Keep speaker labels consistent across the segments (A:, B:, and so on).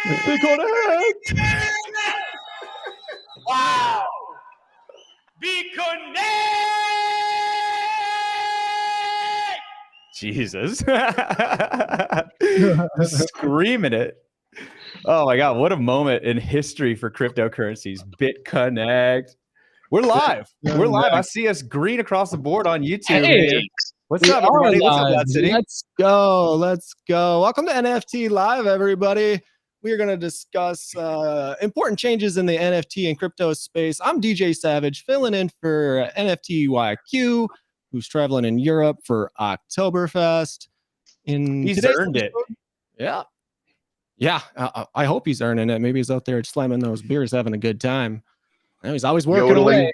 A: Be connect.
B: Wow. Be connect.
A: Jesus. Screaming it. Oh my God, what a moment in history for cryptocurrencies. BitConnect. We're live. We're live. I see us green across the board on YouTube.
C: Hey,
A: here. What's up, everybody? What's up, LADZ City?
C: Let's go. Let's go. Welcome to NFT Live, everybody. We are going to discuss important changes in the NFT and crypto space. I'm DJ Savage, filling in for NFT YQ, who's traveling in Europe for Oktoberfest.
A: He's earned it.
C: Yeah. Yeah. I hope he's earning it. Maybe he's out there slamming those beers, having a good time. He's always working away.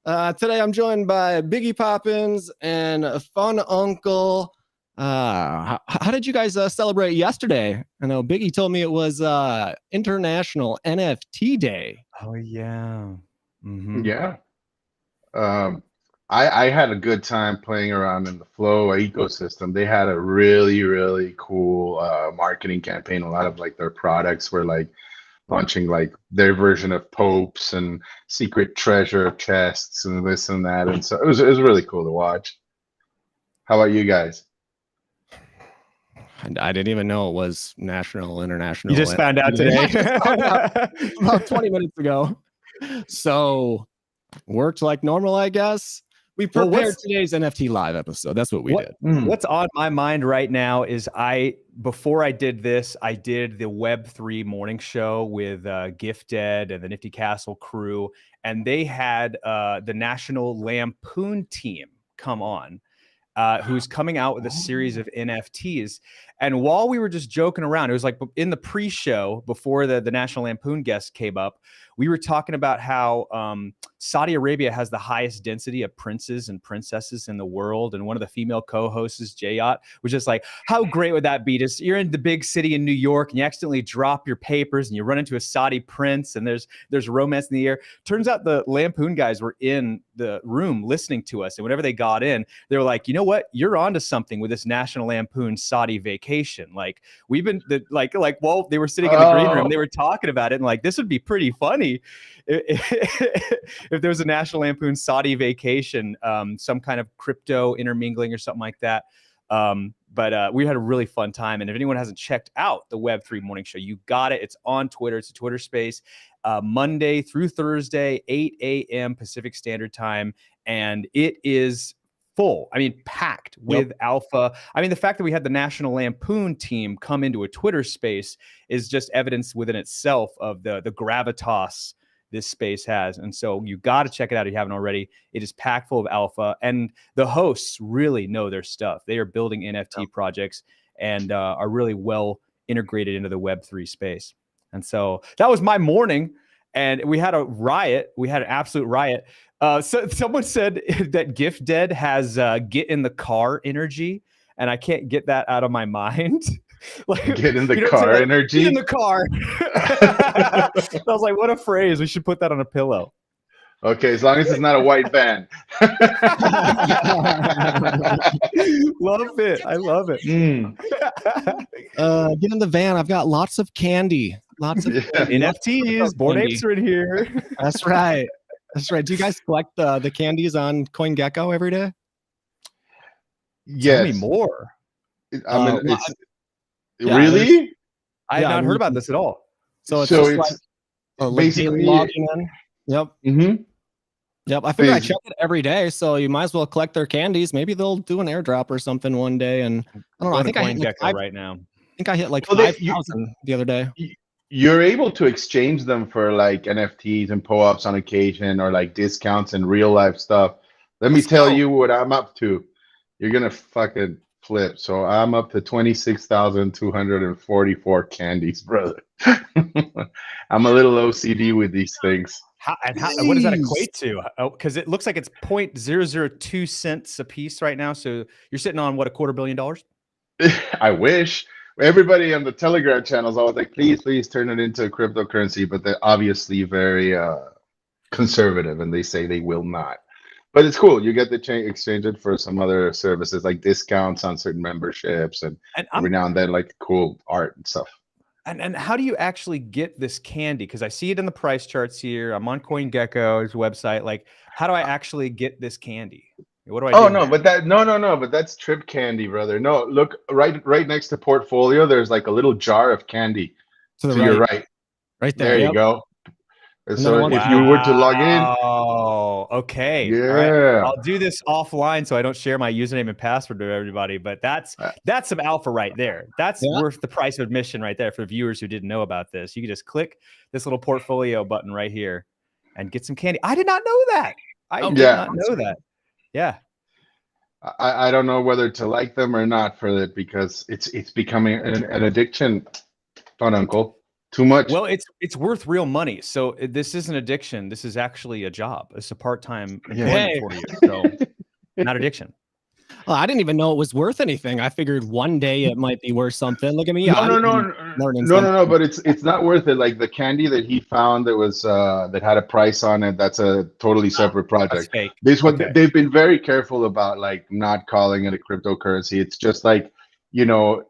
C: Today I'm joined by Biggie Poppins and Fun Uncle. How did you guys celebrate yesterday? I know Biggie told me it was International NFT Day.
A: Oh yeah. Mm-hmm.
D: Yeah. I had a good time playing around in the Flow ecosystem. They had a really, really cool marketing campaign. A lot of like their products were like launching like their version of popes and secret treasure chests and this and that. And so it was really cool to watch. How about you guys?
C: I didn't even know it was international.
A: You just found out today.
C: About 20 minutes ago. So worked like normal, I guess. We prepared today's NFT Live episode. That's what we did.
A: What's on my mind right now is before I did this, I did the Web3 morning show with Gifted and the Nifty Castle crew, and they had the National Lampoon team come on, who's coming out with a series of NFTs. And while we were just joking around, it was like in the pre-show before the National Lampoon guest came up, we were talking about how Saudi Arabia has the highest density of princes and princesses in the world. And one of the female co-hosts, Jayat, was just like, how great would that be? Just you're in the big city in New York and you accidentally drop your papers and you run into a Saudi prince and there's romance in the air. Turns out the Lampoon guys were in the room listening to us. And whenever they got in, they were like, you know what? You're onto something with this National Lampoon Saudi vacation. Like we've been while they were sitting in the green room, they were talking about it and like, this would be pretty funny if there was a National Lampoon Saudi vacation, some kind of crypto intermingling or something like that. But we had a really fun time. And if anyone hasn't checked out the Web3 morning show, you got it. It's on Twitter. It's a Twitter space, Monday through Thursday, 8 a.m. Pacific Standard Time. And it is full. I mean, packed with alpha. I mean, the fact that we had the National Lampoon team come into a Twitter space is just evidence within itself of the gravitas this space has. And so you got to check it out if you haven't already. It is packed full of alpha, and the hosts really know their stuff. They are building NFT projects and are really well integrated into the Web3 space. And so that was my morning. And we had a riot. We had an absolute riot. So someone said that Gifted has get in the car energy, and I can't get that out of my mind. Like,
D: get in the car energy?
A: Get in the car. I was like, what a phrase. We should put that on a pillow.
D: Okay, as long as it's not a white van.
A: Love it. I love it.
C: Get in the van. I've got lots of candy. Lots of
A: NFTs. Bored Apes are in here.
C: That's right. That's right. Do you guys collect the candies on CoinGecko every day?
D: Yes.
A: Tell me more.
D: I mean, really?
A: I have not heard about this at all.
C: So it's basically logging in. Yep.
D: Mm-hmm.
C: Yep. I figure I check it every day, so you might as well collect their candies. Maybe they'll do an airdrop or something one day. And I don't know. I think
A: CoinGecko right now.
C: I think I hit like 5,000 the other day.
D: You're able to exchange them for like NFTs and POAPs on occasion, or like discounts and real life stuff. Let me tell you what I'm up to. You're gonna fucking flip. So I'm up to 26,244 candies, brother. I'm a little OCD with these things.
A: What does that equate to? Because it looks like it's 0.002 cents a piece right now. So you're sitting on what, $250 million?
D: I wish. Everybody on the Telegram channels, I was like, please turn it into a cryptocurrency, but they're obviously very conservative, and they say they will not. but it's cool. You get to exchange it for some other services like discounts on certain memberships, and every now and then like cool art and stuff.
A: And how do you actually get this candy? Because I see it in the price charts here. I'm on CoinGecko's website. Like, how do I actually get this candy? What do I do?
D: Oh no, but but that's trip candy, brother. No, look right next to portfolio. There's like a little jar of candy
C: To the
D: to
C: right.
D: your right.
C: Right there.
D: There you
C: Yep.
D: go.
C: And
D: So
C: then
D: if you were to log in,
A: oh, okay.
D: yeah,
A: All right. I'll do this offline so I don't share my username and password to everybody. But that's some alpha right there. That's worth the price of admission right there for viewers who didn't know about this. You can just click this little portfolio button right here and get some candy. I did not know that. I did not know that. Yeah.
D: I don't know whether to like them or not for it, because it's becoming an addiction. Don't uncle. Too much.
A: Well, it's worth real money. So this isn't addiction. This is actually a job. It's a part-time employment for you. So not addiction.
C: Well, I didn't even know it was worth anything. I figured one day it might be worth something. Look at me.
D: No. But it's not worth it. Like the candy that he found that was that had a price on it. That's a totally separate project.
A: That's fake.
D: This one, they've been very careful about like not calling it a cryptocurrency. It's just like, you know,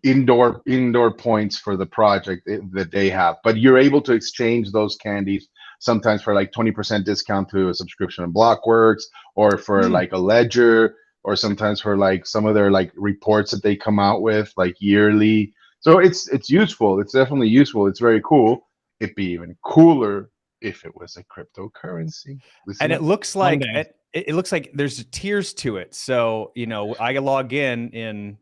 D: indoor points for the project that they have, but you're able to exchange those candies sometimes for like 20% discount to a subscription on Blockworks, or for like a ledger, or sometimes for like some of their like reports that they come out with like yearly. So it's useful. It's definitely useful. It's very cool. It'd be even cooler if it was a cryptocurrency.
A: And it looks like it looks like there's tiers to it. So, you know, I can log in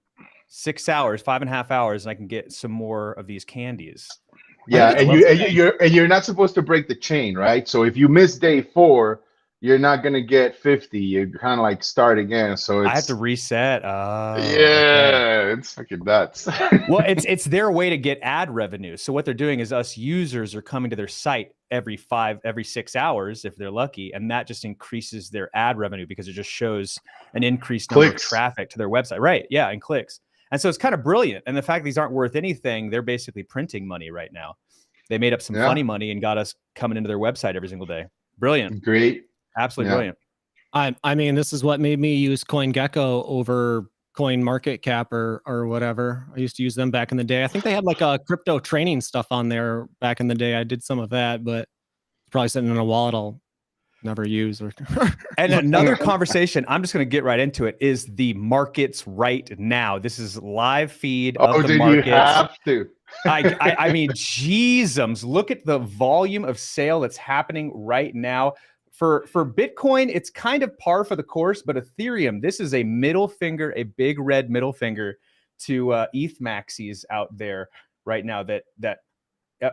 A: 6 hours, 5.5 hours, and I can get some more of these candies.
D: Yeah, and you're not supposed to break the chain, right? So if you miss day 4, you're not gonna get 50. You kind of like start again. So I
A: have to reset.
D: It's fucking nuts.
A: Well, it's their way to get ad revenue. So what they're doing is us users are coming to their site every 6 hours if they're lucky, and that just increases their ad revenue because it just shows an increased number of traffic to their website. Right? Yeah, and clicks. And so it's kind of brilliant. And the fact these aren't worth anything, they're basically printing money right now. They made up some funny money and got us coming into their website every single day. Brilliant.
D: Great.
A: Absolutely brilliant.
C: I mean, this is what made me use CoinGecko over CoinMarketCap or whatever. I used to use them back in the day. I think they had like a crypto training stuff on there back in the day. I did some of that, but it's probably sitting in a wallet I'll never use.
A: And another conversation, I'm just going to get right into it, is the markets right now. This is live feed of the markets.
D: You have to.
A: I mean, Jeezums, look at the volume of sale that's happening right now. For Bitcoin, it's kind of par for the course, but Ethereum, this is a middle finger, a big red middle finger to ETH maxis out there right now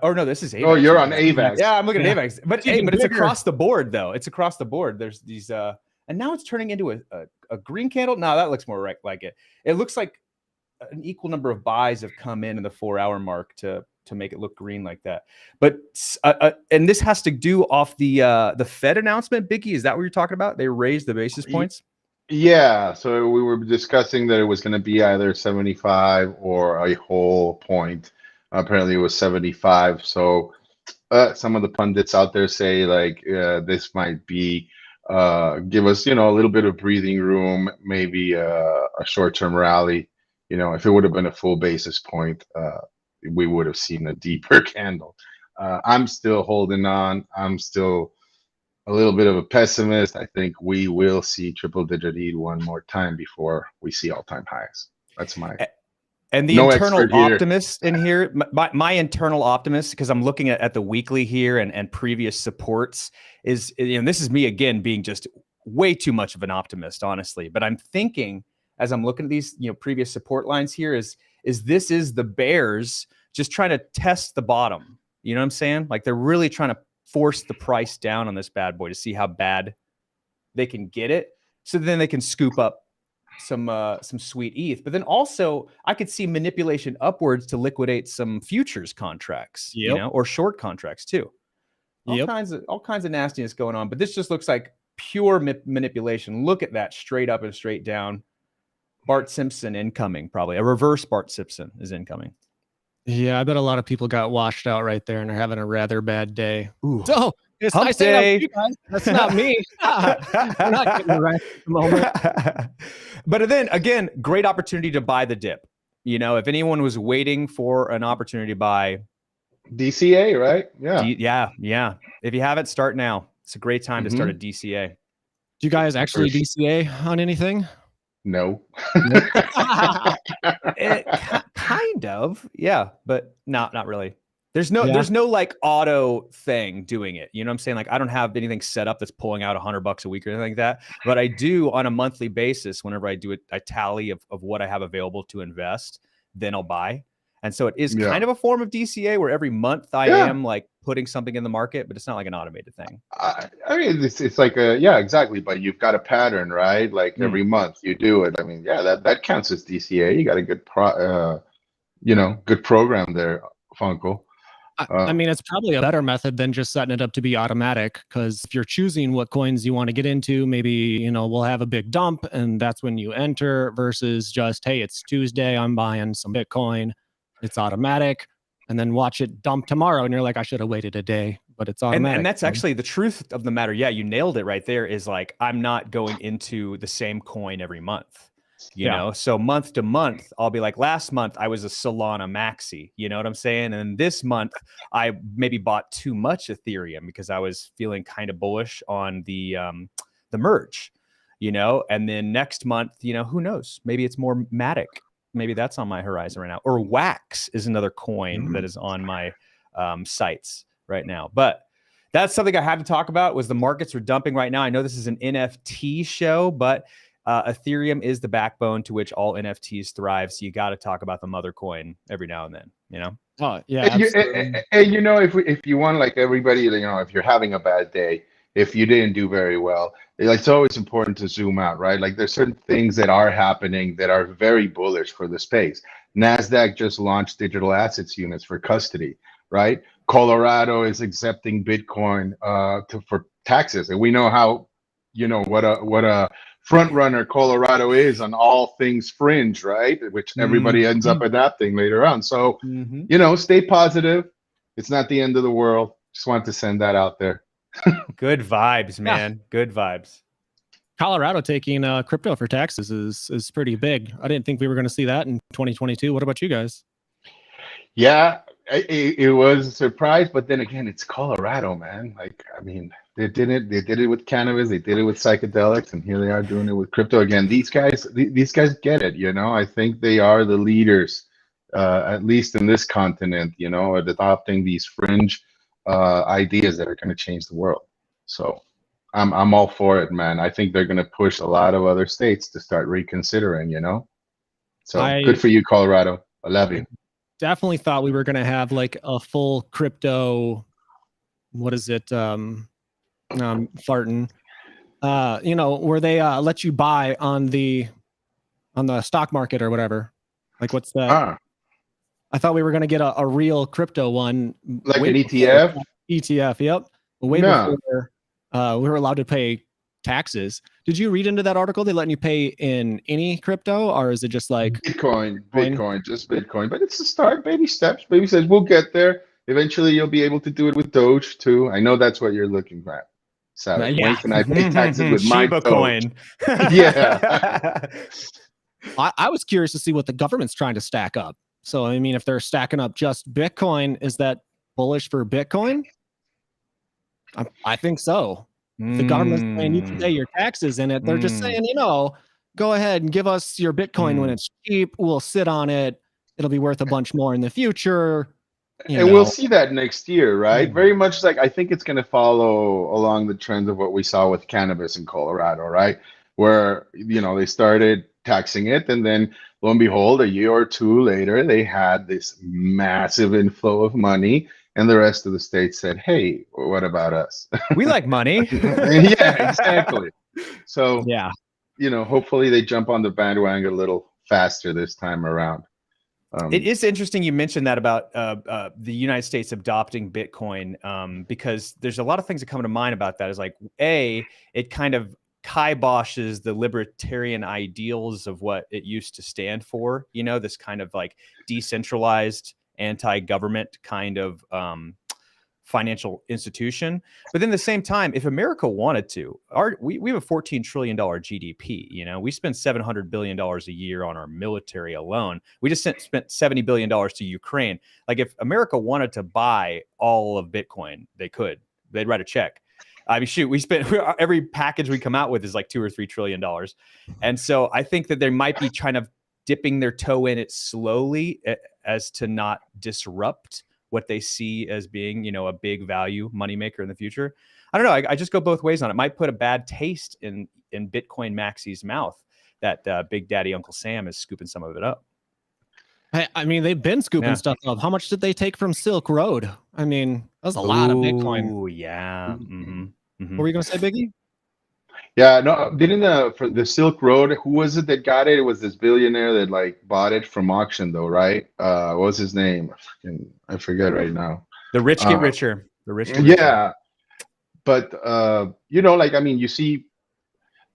A: or no, this is AVAX.
D: Oh, you're on AVAX.
A: Yeah, I'm looking at AVAX. But it's across the board, though. It's across the board. There's these, and now it's turning into a green candle. No, that looks more like it. It looks like an equal number of buys have come in the 4-hour mark to make it look green like that. But and this has to do off the Fed announcement, Biggie. Is that what you're talking about? They raised the basis points.
D: Yeah. So we were discussing that it was going to be either 75 or a whole point. Apparently it was 75. So some of the pundits out there say like this might be give us, you know, a little bit of breathing room, maybe a short-term rally. You know, if it would have been a full basis point, we would have seen a deeper candle. I'm still holding on. I'm still a little bit of a pessimist. I think we will see triple-digit ETH one more time before we see all-time highs. That's my...
A: And the internal optimist in here, my internal optimist, because I'm looking at the weekly here and previous supports, is, you know, this is me again being just way too much of an optimist, honestly. But I'm thinking, as I'm looking at these, you know, previous support lines here, is this is the bears just trying to test the bottom. You know what I'm saying? Like they're really trying to force the price down on this bad boy to see how bad they can get it, so then they can scoop up some sweet ETH. But then also I could see manipulation upwards to liquidate some futures contracts, you know, or short contracts too. All kinds of nastiness going on. But this just looks like pure manipulation. Look at that, straight up and straight down. Bart Simpson incoming, probably a reverse Bart Simpson is incoming.
C: Yeah, I bet a lot of people got washed out right there and are having a rather bad day.
A: Ooh.
C: So It's
A: Hump
C: nice hanging out
A: day.
C: with you guys. That's not me. We're not getting the right at the moment.
A: But then again, great opportunity to buy the dip. You know, if anyone was waiting for an opportunity to buy
D: DCA, right? Yeah.
A: yeah. If you haven't, start now. It's a great time to start a
D: Mhm.
A: DCA.
C: Do you guys actually
D: sure.
C: DCA on anything?
D: No.
A: Kind of, yeah, but not really. There's no
C: Yeah.
A: there's no like auto thing doing it. You know what I'm saying? Like I don't have anything set up that's pulling out $100 a week or anything like that. But I do on a monthly basis. Whenever I do it, I tally of what I have available to invest. Then I'll buy. And so it is
D: Yeah.
A: kind of a form of DCA where every month I
D: Yeah.
A: am like putting something in the market, but it's not like an automated thing.
D: I mean, it's like yeah, exactly. But you've got a pattern, right? Like every month you do it. I mean, yeah, that counts as DCA. You got a good good program there, Funko.
C: I mean, it's probably a better method than just setting it up to be automatic, because if you're choosing what coins you want to get into, maybe, we'll have a big dump and that's when you enter, versus just, hey, it's Tuesday, I'm buying some Bitcoin. It's automatic. And then watch it dump tomorrow. And you're like, I should have waited a day, but it's automatic.
A: And that's actually the truth of the matter. Yeah, you nailed it right there. Is like, I'm not going into the same coin every month. You know, so month to month, I'll be like, last month I was a Solana maxi, you know what I'm saying? And this month I maybe bought too much Ethereum because I was feeling kind of bullish on the merge, and then next month, who knows? Maybe it's more Matic. Maybe that's on my horizon right now. Or Wax is another coin that is on my sites right now. But that's something I had to talk about. Was the markets are dumping right now. I know this is an NFT show, but Ethereum is the backbone to which all NFTs thrive. So you got to talk about the mother coin every now and then,
C: Oh yeah.
D: If you want, like everybody, if you're having a bad day, if you didn't do very well, it's always important to zoom out, right? Like there's certain things that are happening that are very bullish for the space. NASDAQ just launched digital assets units for custody, right? Colorado is accepting Bitcoin for taxes, and we know how, what a front runner Colorado is on all things fringe, right? Which everybody ends up adapting later on. So, stay positive. It's not the end of the world. Just wanted to send that out there.
A: Good vibes, man. Good vibes.
C: Colorado taking crypto for taxes is pretty big. I didn't think we were going to see that in 2022. What about you guys?
D: Yeah, it was a surprise, but then again, it's Colorado, man. Like, I mean, they did it with cannabis, they did it with psychedelics, and here they are doing it with crypto again. These guys get it, I think they are the leaders, at least in this continent, at adopting these fringe ideas that are going to change the world. So I'm all for it, man. I think they're going to push a lot of other states to start reconsidering, So good for you, Colorado. I love you.
C: Definitely thought we were going to have like a full crypto, what is it? Farting, where they let you buy on the stock market or whatever. Like, what's that? I thought we were going to get a real crypto one.
D: Like an ETF?
C: ETF, yep. Way before we were allowed to pay taxes. Did you read into that article? They letting you pay in any crypto, or is it just like
D: Bitcoin, just Bitcoin? But it's a start, baby steps. Baby says we'll get there. Eventually, you'll be able to do it with Doge too. I know that's what you're looking at. So when can I pay taxes with my
A: Shiba
D: Doge?
A: coin?
D: Yeah.
C: I was curious to see what the government's trying to stack up. So, I mean, if they're stacking up just Bitcoin, is that bullish for Bitcoin? I think so. If the government's saying you can pay your taxes in it, they're just saying, go ahead and give us your Bitcoin when it's cheap. We'll sit on it. It'll be worth a bunch more in the future.
D: We'll see that next year, right? Very much like I think it's going to follow along the trends of what we saw with cannabis in Colorado, right? Where, they started taxing it, and then lo and behold, a year or two later, they had this massive inflow of money, and the rest of the state said, hey, what about us?
A: We like money.
D: Yeah, exactly. So,
C: yeah,
D: hopefully they jump on the bandwagon a little faster this time around.
A: It is interesting you mentioned that about the United States adopting Bitcoin, because there's a lot of things that come to mind about that. Is like, it kind of kiboshes the libertarian ideals of what it used to stand for, this kind of like decentralized anti-government kind of financial institution. But then at the same time, if America wanted to, we have a $14 trillion GDP. You know, we spend $700 billion a year on our military alone. We just spent $70 billion to Ukraine. Like if America wanted to buy all of Bitcoin, they could. They'd write a check. I mean, shoot, we spent every package we come out with is like $2 or $3 trillion. And so I think that they might be kind of dipping their toe in it slowly as to not disrupt what they see as being, you know, a big value moneymaker in the future. I don't know. I just go both ways on it. Might put a bad taste in Bitcoin Maxi's mouth that Big Daddy Uncle Sam is scooping some of it up.
C: I mean, they've been scooping stuff up. How much did they take from Silk Road? I mean, that was a lot of Bitcoin.
A: Oh, yeah.
C: What were you going to say, Biggie?
D: Yeah, no, didn't for the Silk Road, who was it that got it? It was this billionaire that like bought it from auction though, right? What was his name? I forget right now.
A: The rich get richer. The rich get richer.
D: Yeah. But you know, like I mean, you see,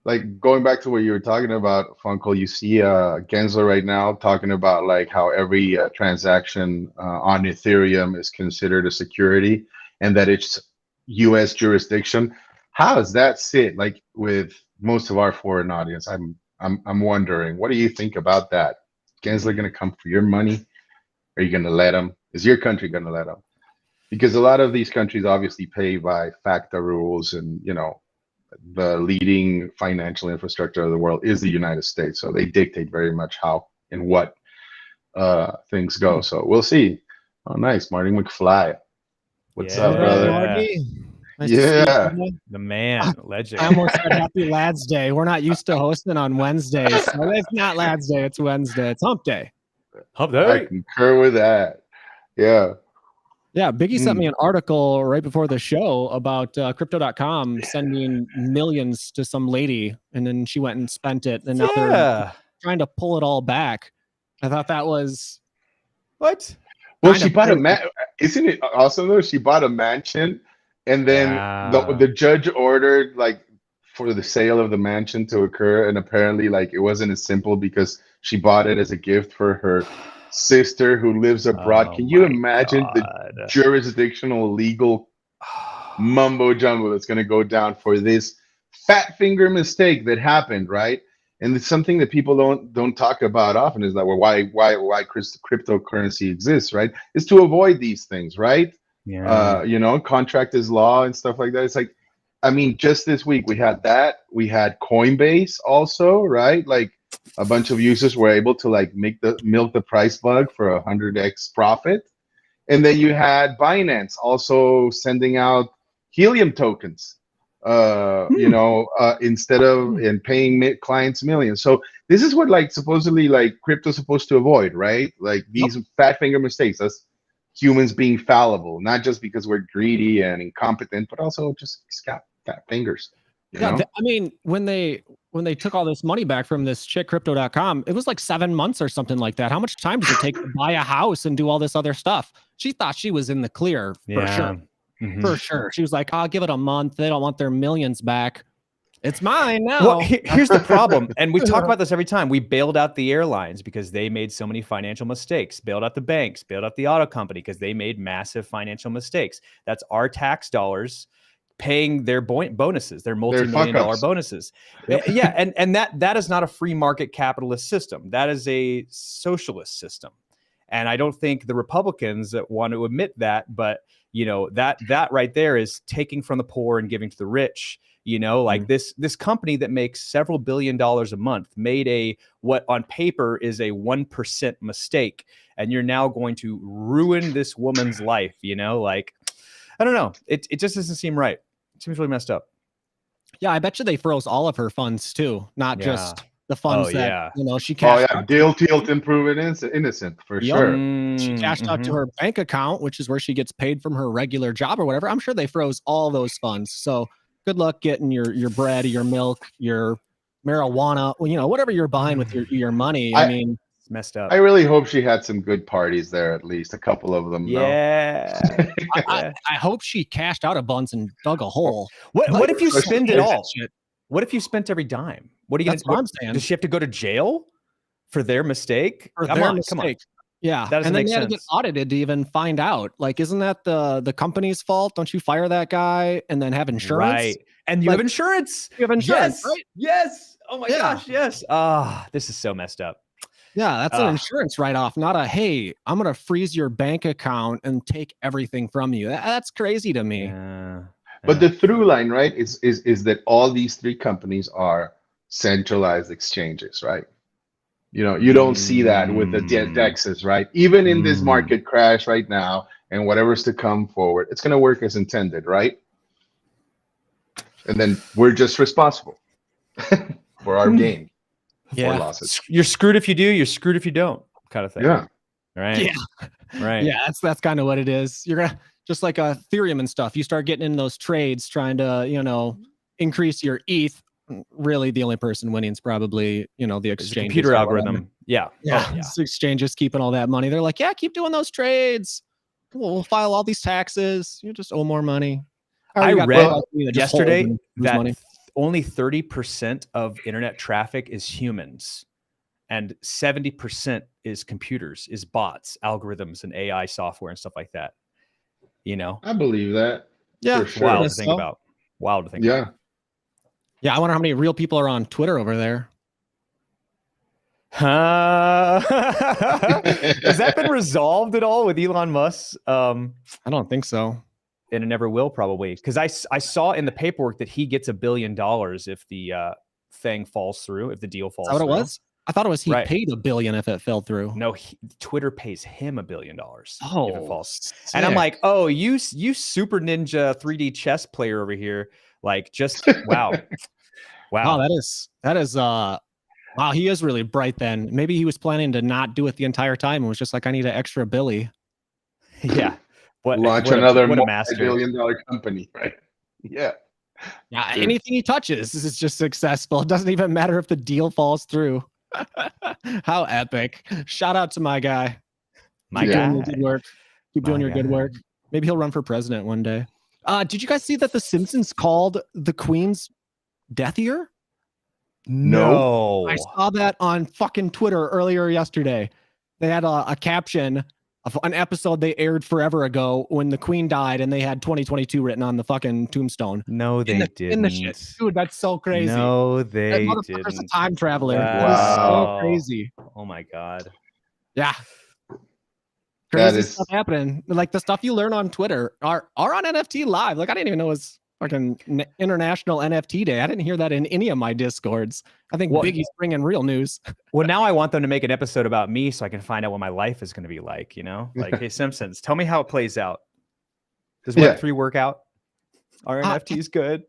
D: like going back to what you were talking about, Funkel, you see Gensler right now talking about like how every transaction on Ethereum is considered a security and that it's US jurisdiction. How does that sit like with most of our foreign audience? I'm wondering, what do you think about that? Gensler going to come for your money? Are you going to let him? Is your country going to let him? Because a lot of these countries obviously pay by FACTA rules, and you know, the leading financial infrastructure of the world is the United States, so they dictate very much how and what things go. So we'll see. Oh, nice, Marty McFly. What's up, brother?
C: Marty? Nice
A: The man, legend.
C: I almost said Happy Lads Day. We're not used to hosting on Wednesdays. So it's not Lads Day, it's Wednesday. It's Hump Day.
A: Hump Day.
D: I concur with that. Yeah.
C: Yeah, Biggie sent me an article right before the show about Crypto.com sending millions to some lady, and then she went and spent it, and now they're trying to pull it all back. I thought that was
A: what?
D: Well, she bought isn't it awesome though? She bought a mansion, and then the judge ordered like for the sale of the mansion to occur, and apparently like it wasn't as simple because she bought it as a gift for her sister who lives abroad. Can you imagine the jurisdictional legal mumbo jumbo that's going to go down for this fat finger mistake that happened, right? And it's something that people don't talk about often, is that why cryptocurrency exists, right? Is to avoid these things, right?
A: Yeah.
D: You know, contract is law and stuff like that. It's like, I mean, just this week we had that. We had Coinbase also, right? Like a bunch of users were able to like milk the price bug for 100x profit. And then you had Binance also sending out Helium tokens, you know, instead of paying clients millions. So this is what like supposedly like crypto's supposed to avoid, right? Like these fat finger mistakes. That's humans being fallible, not just because we're greedy and incompetent, but also just got fat fingers. You know?
C: I mean, when they took all this money back from this chick Crypto.com, it was like 7 months or something like that. How much time does it take to buy a house and do all this other stuff? She thought she was in the clear for sure. For sure. She was like, I'll give it a month. They don't want their millions back. It's mine now.
A: Well, here's the problem. And we talk about this every time. We bailed out the airlines because they made so many financial mistakes, bailed out the banks, bailed out the auto company because they made massive financial mistakes. That's our tax dollars paying their bonuses, their multi-million-dollar bonuses. Yeah, and that is not a free market capitalist system. That is a socialist system. And I don't think the Republicans want to admit that, but you know, that right there is taking from the poor and giving to the rich. You know, like this company that makes several $1 billion a month made what on paper is a 1% mistake, and you're now going to ruin this woman's life. You know, like I don't know, it just doesn't seem right. It seems really messed up.
C: Yeah, I bet you they froze all of her funds too, not just the funds that you know she cashed.
D: Oh yeah, guilty until proven innocent for sure.
C: She cashed out to her bank account, which is where she gets paid from her regular job or whatever. I'm sure they froze all those funds. So good luck getting your bread, your milk, your marijuana, you know, whatever you're buying with your money. I mean,
A: it's messed up.
D: I really hope she had some good parties there, at least a couple of them.
A: Yeah.
C: I hope she cashed out a bunch and dug a hole.
A: What if you spend it all? What if you spent every dime? What are you going to do?
C: Saying.
A: Does she have to go to jail for their mistake?
C: Come on. Yeah,
A: That doesn't
C: and then
A: make
C: they had to get
A: sense.
C: audited to even find out. Like, isn't that the company's fault? Don't you fire that guy and then have insurance?
A: Right. And you
C: Like,
A: have insurance.
C: you have insurance,
A: Yes.
C: right?
A: Yes. Oh my
C: Yeah.
A: gosh. Yes. Ah, this is so messed up.
C: Yeah, that's an
A: Ah.
C: insurance write-off, not a, hey, I'm gonna freeze your bank account and take everything from you. That's crazy to me.
A: Yeah.
D: But the through line, right, is that all these three companies are centralized exchanges, right? You know, you don't see that with the DEXs, right? Even in this market crash right now and whatever's to come forward, it's going to work as intended, right? And then we're just responsible for our gain, for losses.
A: You're screwed if you do, you're screwed if you don't, kind of thing.
D: Yeah.
A: Right.
C: Yeah.
A: Right.
C: Yeah, that's kind of what it is. You're gonna just like Ethereum and stuff. You start getting in those trades trying to, increase your ETH. Really, the only person winning is probably, the
A: It's a
C: exchange.
A: computer algorithm. Yeah.
C: Yeah.
A: Oh, yeah.
C: It's exchanges keeping all that money. They're like, yeah, keep doing those trades. We'll file all these taxes. You just owe more money.
A: I read yesterday that
C: money.
A: only 30% of internet traffic is humans and 70% is computers, is bots, algorithms, and AI software and stuff like that.
D: I believe that.
C: Yeah.
D: For sure.
A: Wild to think about. Wild to think about.
C: Yeah, I wonder how many real people are on Twitter over there.
A: Has that been resolved at all with Elon Musk?
C: I don't think so.
A: And it never will, probably, because I saw in the paperwork that he gets $1 billion if the thing falls through, if the deal falls through.
C: Is that what it was? I thought it was he paid $1 billion if it fell through.
A: No, Twitter pays him $1 billion if it falls.
C: Sick.
A: And I'm like, oh, you super ninja 3D chess player over here, like just wow.
C: Wow, that is wow, he is really bright then. Maybe he was planning to not do it the entire time and was just like, I need an extra Billy.
A: Yeah.
D: Launch another multi-billion-dollar company, right? Yeah.
C: Yeah, anything he touches is just successful. It doesn't even matter if the deal falls through. How epic. Shout out to my guy. Keep doing your good work. Keep doing your good work. Maybe he'll run for president one day. Did you guys see that the Simpsons called the Queen's death year?
A: No.
C: I saw that on fucking Twitter earlier yesterday. They had a caption of an episode they aired forever ago when the Queen died, and they had 2022 written on the fucking tombstone.
A: No, they didn't.
C: In the shit. Dude, that's so crazy.
A: No, they
C: that
A: didn't.
C: A time traveler.
A: Wow.
C: That is so crazy.
A: Oh my God.
C: Yeah. Crazy stuff happening. Like the stuff you learn on Twitter are on NFT Live. Like I didn't even know it was fucking International NFT Day. I didn't hear that in any of my Discords. I think Biggie's bringing real news.
A: Well, now I want them to make an episode about me so I can find out what my life is going to be like, Like, hey, Simpsons, tell me how it plays out. Does Web3 work out? Are NFTs good?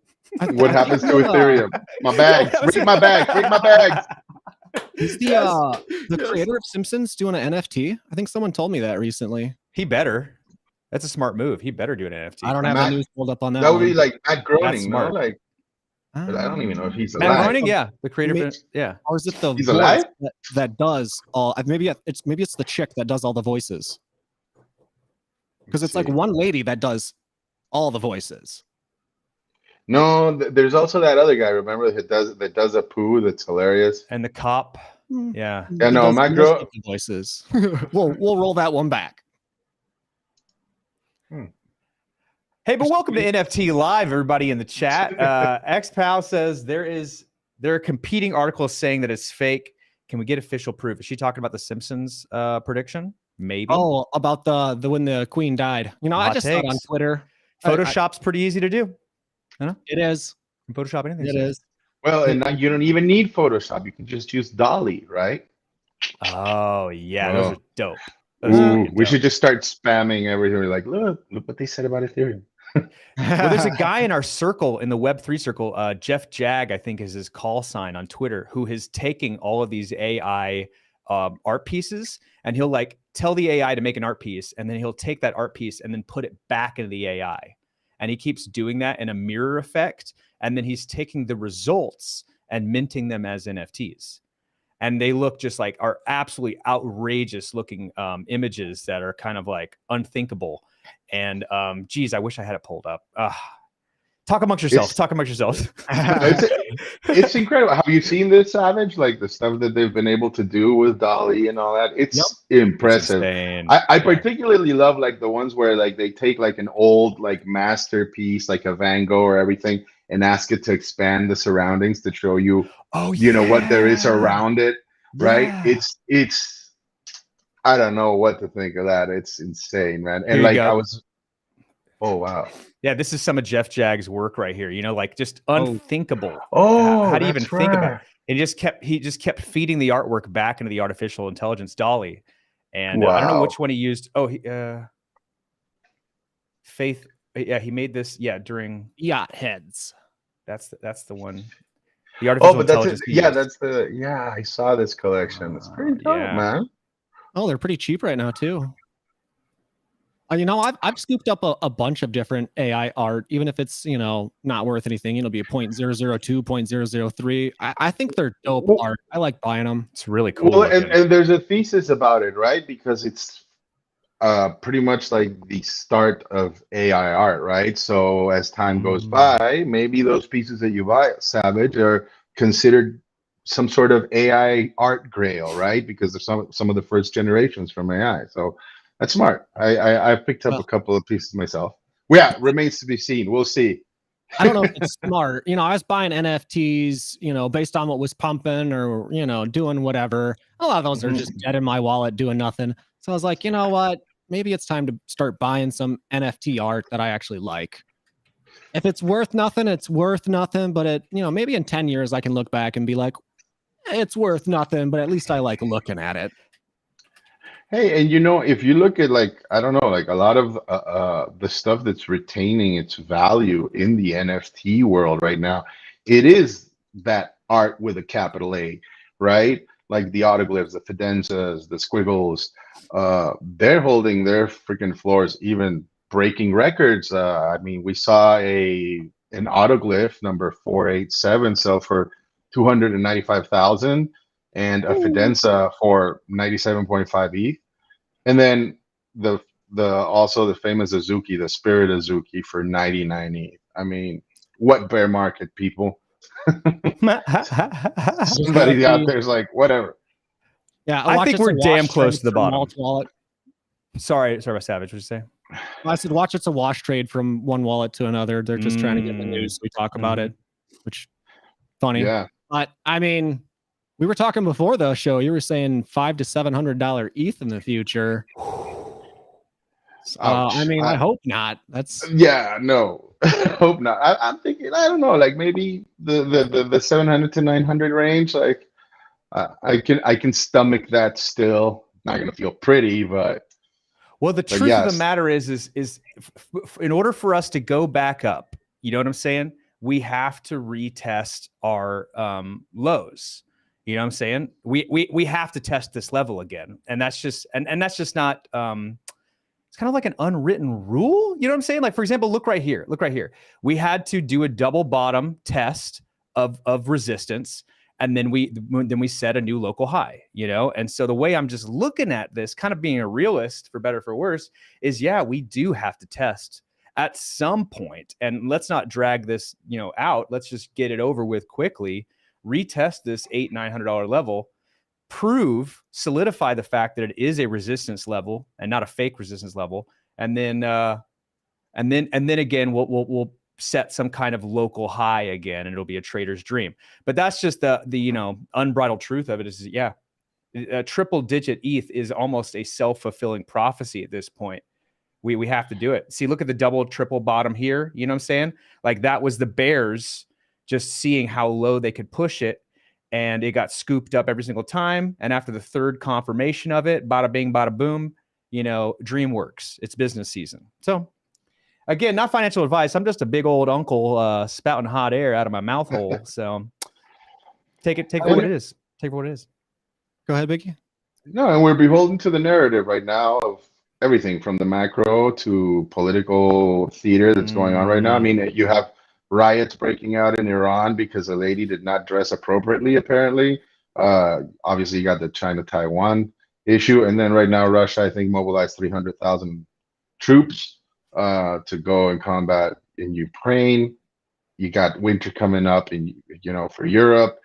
D: What happens to Ethereum? My bags. Bring my bags. Bring my bags.
C: Is the creator of Simpsons doing an NFT? I think someone told me that recently.
A: He better. That's a smart move. He better do an NFT.
C: I don't have the news pulled up on that.
D: That would be like Matt Groening,
A: no?
D: Like, but I don't even know if he's alive.
A: Matt Groening, yeah, the creator. Yeah,
C: or is it the
D: he's
C: voice
D: alive?
C: that does all? Maybe it's the chick that does all the voices. Because it's like one lady that does all the voices.
D: No, there's also that other guy. Remember that does a poo that's hilarious.
A: And the cop. Yeah.
D: Yeah. No, Matt Groening
C: voices. we'll roll that one back.
A: Hey, but welcome to NFT Live, everybody in the chat. XPal says there are competing articles saying that it's fake. Can we get official proof? Is she talking about the Simpsons prediction? Maybe.
C: Oh, about the when the Queen died. I just saw it on Twitter.
A: Photoshop's pretty easy to do.
C: It is.
A: You can Photoshop anything.
C: It is.
D: Well, and now you don't even need Photoshop. You can just use Dolly, right?
A: Oh yeah, those are dope.
D: We should just start spamming everything. We're like, look what they said about Ethereum.
A: Well, there's a guy in our circle, in the Web3 circle, Jeff Jag, I think is his call sign on Twitter, who is taking all of these AI art pieces, and he'll like tell the AI to make an art piece, and then he'll take that art piece and then put it back into the AI. And he keeps doing that in a mirror effect, and then he's taking the results and minting them as NFTs. And they look just like are absolutely outrageous looking images that are kind of like unthinkable. And geez, I wish I had it pulled up. Talk amongst yourselves. Talk amongst yourselves.
D: It's incredible. Have you seen this, Savage? Like the stuff that they've been able to do with Dolly and all that. It's impressive.
A: It's insane.
D: I particularly love like the ones where like they take like an old like masterpiece, like a Van Gogh or everything, and ask it to expand the surroundings to show you, you know, what there is around it. Right? It's I don't know what to think of that. It's insane, man. And like I was, oh wow.
A: Yeah, this is some of Jeff Jagg's work right here. You know, like just unthinkable.
D: How
A: do you even think about it? And he just kept feeding the artwork back into the artificial intelligence Dolly. And I don't know which one he used. Oh, Faith. Yeah, he made this. Yeah, during
C: Yacht Heads.
A: That's the one. The artificial intelligence.
D: I saw this collection. It's pretty dope, man.
C: Oh, they're pretty cheap right now too. You know, I've scooped up a bunch of different AI art, even if it's, you know, not worth anything. It'll be a 0.002, 0.003. I think they're dope art. I like buying them.
A: It's really cool.
D: Well, and there's a thesis about it, right? Because it's pretty much like the start of AI art, right? So as time goes by, maybe those pieces that you buy, Savage, are considered some sort of AI art grail, right? Because they're some of the first generations from AI. So that's smart. I picked up a couple of pieces myself. Yeah, remains to be seen. We'll see.
C: I don't know if it's smart. You know, I was buying NFTs, you know, based on what was pumping or, you know, doing whatever. A lot of those are just dead in my wallet doing nothing. So I was like, you know what? Maybe it's time to start buying some NFT art that I actually like. If it's worth nothing, it's worth nothing. But it, you know, maybe in 10 years I can look back and be like, it's worth nothing, but at least I like looking at it.
D: Hey, and you know, if you look at like, I don't know, like a lot of the stuff that's retaining its value in the NFT world right now, it is that art with a capital A, right? Like the autoglyphs, the fidenzas, the squiggles, they're holding their freaking floors, even breaking records. I mean, we saw an autoglyph number 487 sell for 295,000. And a fidenza for 97.5 ETH, and then the also the famous Azuki, the Spirit Azuki, for 99 ETH. I mean, what bear market, people? Somebody out there's like, whatever.
C: Yeah,
A: I think we're damn close to the bottom. Sorry about Savage. What'd you say?
C: I said, watch it's a wash trade from one wallet to another. They're just trying to get the news. So we talk about it, which funny. Yeah, but I mean. We were talking before the show. You were saying $500 to $700 ETH in the future. I mean, I hope not. That's
D: no, hope not. I'm thinking, I don't know, like maybe the 700 to 900 range. Like I can stomach that still. Not gonna feel pretty, but
A: the truth of the matter is in order for us to go back up, you know what I'm saying? We have to retest our lows. You know what I'm saying? We have to test this level again. And that's just and that's just not it's kind of like an unwritten rule. You know what I'm saying? Like, for example, look right here. Look right here. We had to do a double bottom test of resistance, and then we set a new local high, you know? And so the way I'm just looking at this, kind of being a realist for better or for worse, is we do have to test at some point. And let's not drag this, you know, out. Let's just get it over with quickly. Retest this $800-900 level, solidify the fact that it is a resistance level and not a fake resistance level, and then again we'll set some kind of local high again, and it'll be a trader's dream. But that's just the you know, unbridled truth of it is a triple digit ETH is almost a self-fulfilling prophecy at this point. We have to do it. See, look at the double triple bottom here. You know what I'm saying? Like, that was the bears just seeing how low they could push it, and it got scooped up every single time. And after the third confirmation of it, bada bing, bada boom, you know, dream works. It's business season. So again, not financial advice. I'm just a big old uncle spouting hot air out of my mouth hole. So take it for what it is. Take it for what it is.
C: Go ahead, Biggie.
D: No, and we're beholden to the narrative right now of everything from the macro to political theater that's going on right now. I mean, you have riots breaking out in Iran because a lady did not dress appropriately, apparently. Obviously, you got the China-Taiwan issue. And then right now, Russia, I think, mobilized 300,000 troops to go and combat in Ukraine. You got winter coming up, and for Europe,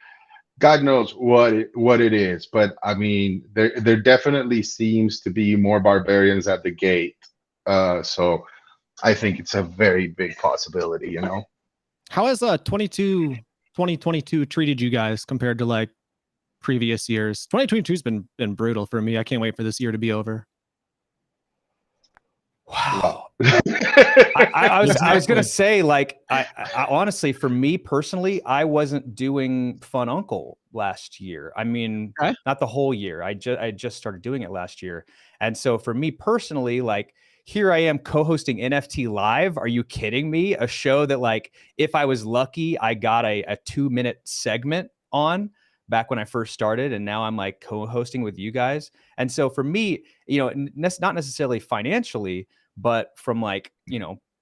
D: God knows what it is. But I mean, there definitely seems to be more barbarians at the gate. So I think it's a very big possibility.
C: How has 2022 treated you guys compared to like previous years? 2022 has been brutal for me. I can't wait for this year to be over.
A: Wow. I was gonna say, like, I honestly, for me personally, I wasn't doing Fun Uncle last year. I mean, not the whole year. I just started doing it last year, and so for me personally, like, here I am co-hosting NFT Live. Are you kidding me? A show that, like, if I was lucky, I got a 2-minute segment on back when I first started, and now I'm like co-hosting with you guys. And so for me, not necessarily financially, but from like,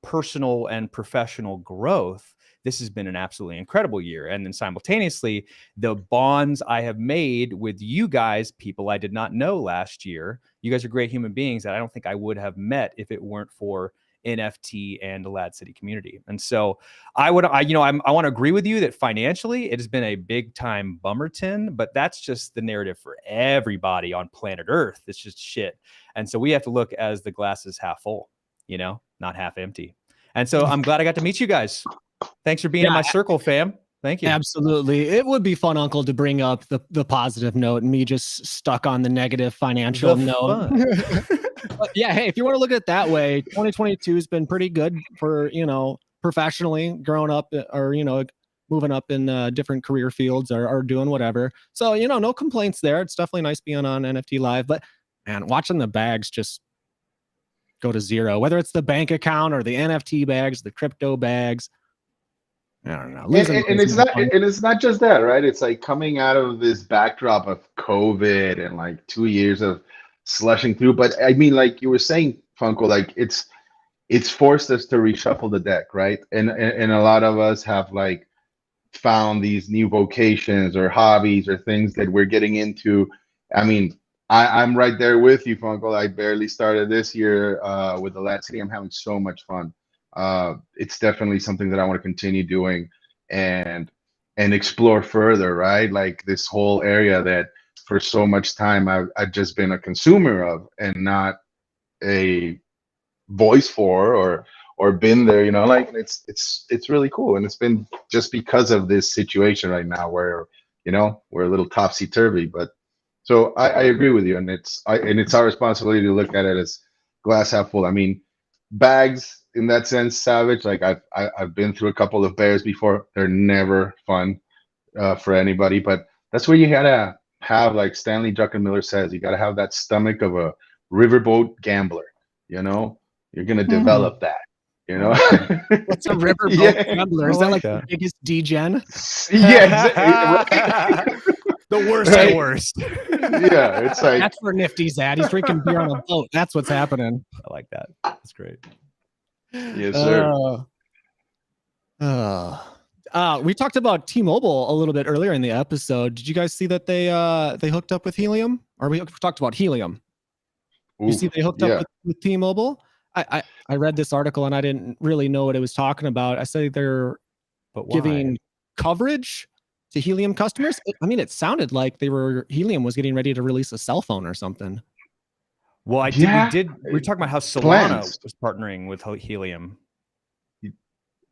A: personal and professional growth, this has been an absolutely incredible year. And then simultaneously, the bonds I have made with you guys, people I did not know last year. You guys are great human beings that I don't think I would have met if it weren't for NFT and the LADZ City community. And so I want to agree with you that financially it has been a big time bummerton, but that's just the narrative for everybody on planet Earth. It's just shit. And so we have to look as the glass is half full, not half empty. And so I'm glad I got to meet you guys. Thanks for being in my circle, fam. Thank you.
C: Absolutely. It would be fun, Uncle, to bring up the positive note and me just stuck on the negative financial note. But yeah, hey, if you want to look at it that way, 2022 has been pretty good for, professionally growing up or, moving up in different career fields or doing whatever. So, no complaints there. It's definitely nice being on NFT Live. But, man, watching the bags just go to zero, whether it's the bank account or the NFT bags, the crypto bags. I don't know.
D: And it's not just that, right? It's like coming out of this backdrop of COVID and like 2 years of slushing through. But I mean, like you were saying, Funko, like it's forced us to reshuffle the deck, right? And a lot of us have like found these new vocations or hobbies or things that we're getting into. I mean, I'm right there with you, Funko. I barely started this year with the LADZ City. I'm having so much fun. It's definitely something that I want to continue doing and explore further, right? Like this whole area that for so much time I've just been a consumer of and not a voice for or been there, like it's really cool. And it's been just because of this situation right now where we're a little topsy-turvy. But so I agree with you, and it's our responsibility to look at it as glass half full. I mean, bags in that sense, Savage, like I've been through a couple of bears before. They're never fun for anybody, but that's where you gotta have, like Stanley Druckenmiller says, you gotta have that stomach of a riverboat gambler. You're gonna develop that.
C: What's a riverboat gambler? Is that like the biggest degen?
D: Yeah,
A: the worst of the worst.
D: Yeah, it's like
C: that's where Nifty's at. He's drinking beer on a boat. That's what's happening.
A: I like that. That's great.
D: Yes, sir.
C: We talked about T-Mobile a little bit earlier in the episode. Did you guys see that they hooked up with Helium? Or we talked about Helium? You see they hooked up with T-Mobile? I read this article and I didn't really know what it was talking about. I say they're giving coverage to Helium customers. It sounded like Helium was getting ready to release a cell phone or something.
A: Well, we were talking about how Solana was partnering with Helium.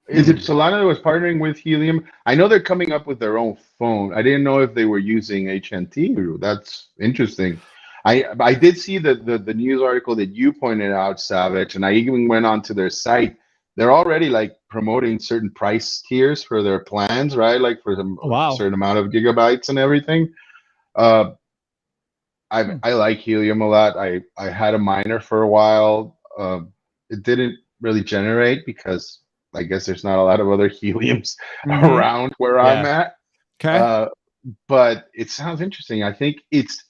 D: Is it Solana that was partnering with Helium? I know they're coming up with their own phone. I didn't know if they were using HNT. That's interesting. I did see the news article that you pointed out, Savage, and I even went onto their site. They're already like promoting certain price tiers for their plans, right? Like for a certain amount of gigabytes and everything. I like Helium a lot. I had a miner for a while. It didn't really generate because I guess there's not a lot of other Heliums around where I'm at.
C: Okay.
D: But it sounds interesting. I think it's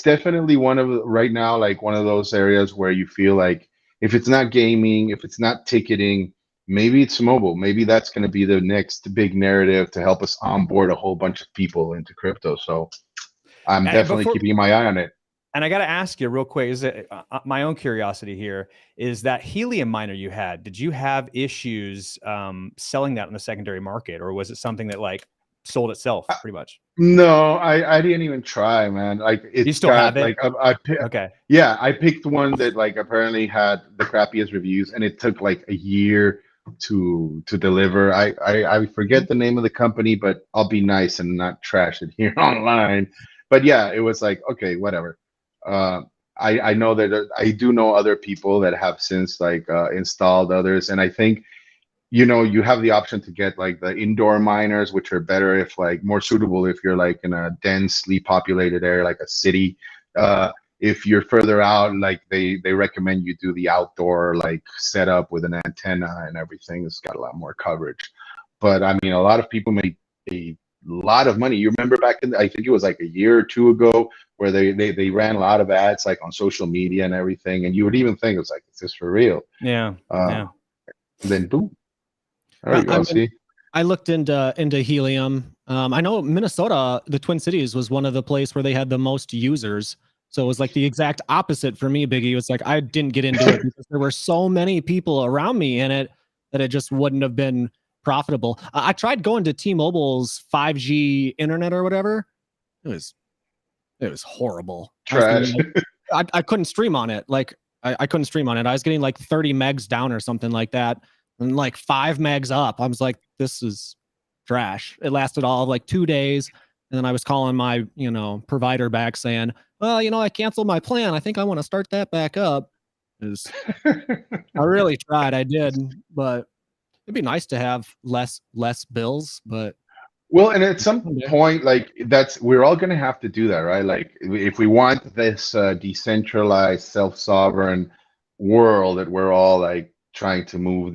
D: definitely right now, like one of those areas where you feel like if it's not gaming, if it's not ticketing, maybe it's mobile. Maybe that's going to be the next big narrative to help us onboard a whole bunch of people into crypto. So I'm definitely keeping my eye on it.
A: And I got to ask you real quick, is it my own curiosity here, is that Helium miner you had, did you have issues selling that in the secondary market, or was it something that like sold itself pretty much?
D: No, I didn't even try, man. Like
A: You
D: it's
A: still have
D: got
A: it?
D: like
A: Okay.
D: yeah, I picked one that like apparently had the crappiest reviews, and it took like a year to deliver. I forget the name of the company, but I'll be nice and not trash it here online. But yeah, it was like okay, whatever. Uh, I know that I do know other people that have since like installed others, and I think you have the option to get like the indoor miners, which are better if like more suitable if you're like in a densely populated area like a city. If you're further out, like they recommend you do the outdoor like setup with an antenna and everything. It's got a lot more coverage. But I mean, a lot of people make a lot of money. You remember back in, I think it was like a year or two ago, where they ran a lot of ads like on social media and everything, and you would even think it was like, is this for real?
A: Yeah. Yeah.
D: Then boom. There you go. See,
C: I looked into Helium. I know Minnesota, the Twin Cities, was one of the places where they had the most users. So it was like the exact opposite for me, Biggie. It's like I didn't get into it because there were so many people around me in it that it just wouldn't have been profitable. I tried going to T-Mobile's 5G internet or whatever. It was horrible.
D: trash.
C: I couldn't stream on it. Like I couldn't stream on it. I was getting like 30 megs down or something like that, and like 5 megs up. I was like, this is trash. It lasted all of like 2 days, and then I was calling my provider back saying, well, I canceled my plan. I think I want to start that back up. I really tried. I did, but it'd be nice to have less bills. But
D: Well, and at some point, like we're all gonna have to do that, right? Like if we want this decentralized, self-sovereign world that we're all like trying to move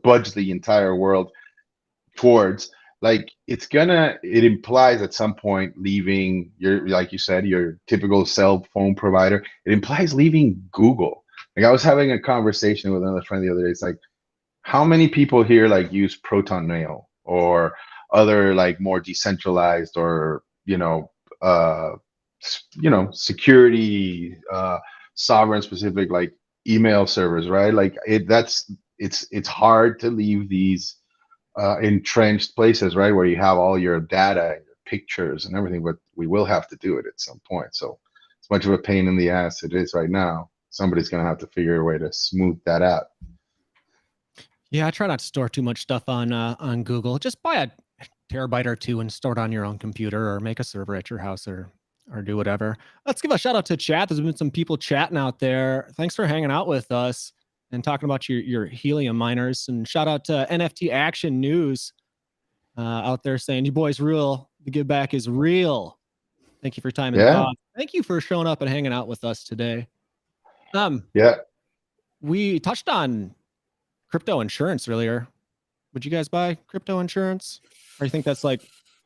D: budge the entire world towards, like it implies at some point leaving your, like you said, your typical cell phone provider. It implies leaving Google. Like I was having a conversation with another friend the other day. It's like, how many people here like use Proton Mail or other like more decentralized or security sovereign specific like email servers, right? Like it's hard to leave these entrenched places, right, where you have all your data and your pictures and everything, but we will have to do it at some point. So as much of a pain in the ass it is right now, somebody's going to have to figure a way to smooth that out.
C: Yeah, I try not to store too much stuff on Google. Just buy a terabyte or two and store it on your own computer, or make a server at your house, or do whatever. Let's give a shout out to chat. There's been some people chatting out there. Thanks for hanging out with us and talking about your Helium miners. And shout out to NFT Action News out there saying, you boys real. The give back is real. Thank you for your time and thought. Thank you for showing up and hanging out with us today. We touched on crypto insurance earlier. Would you guys buy crypto insurance, or you think that's like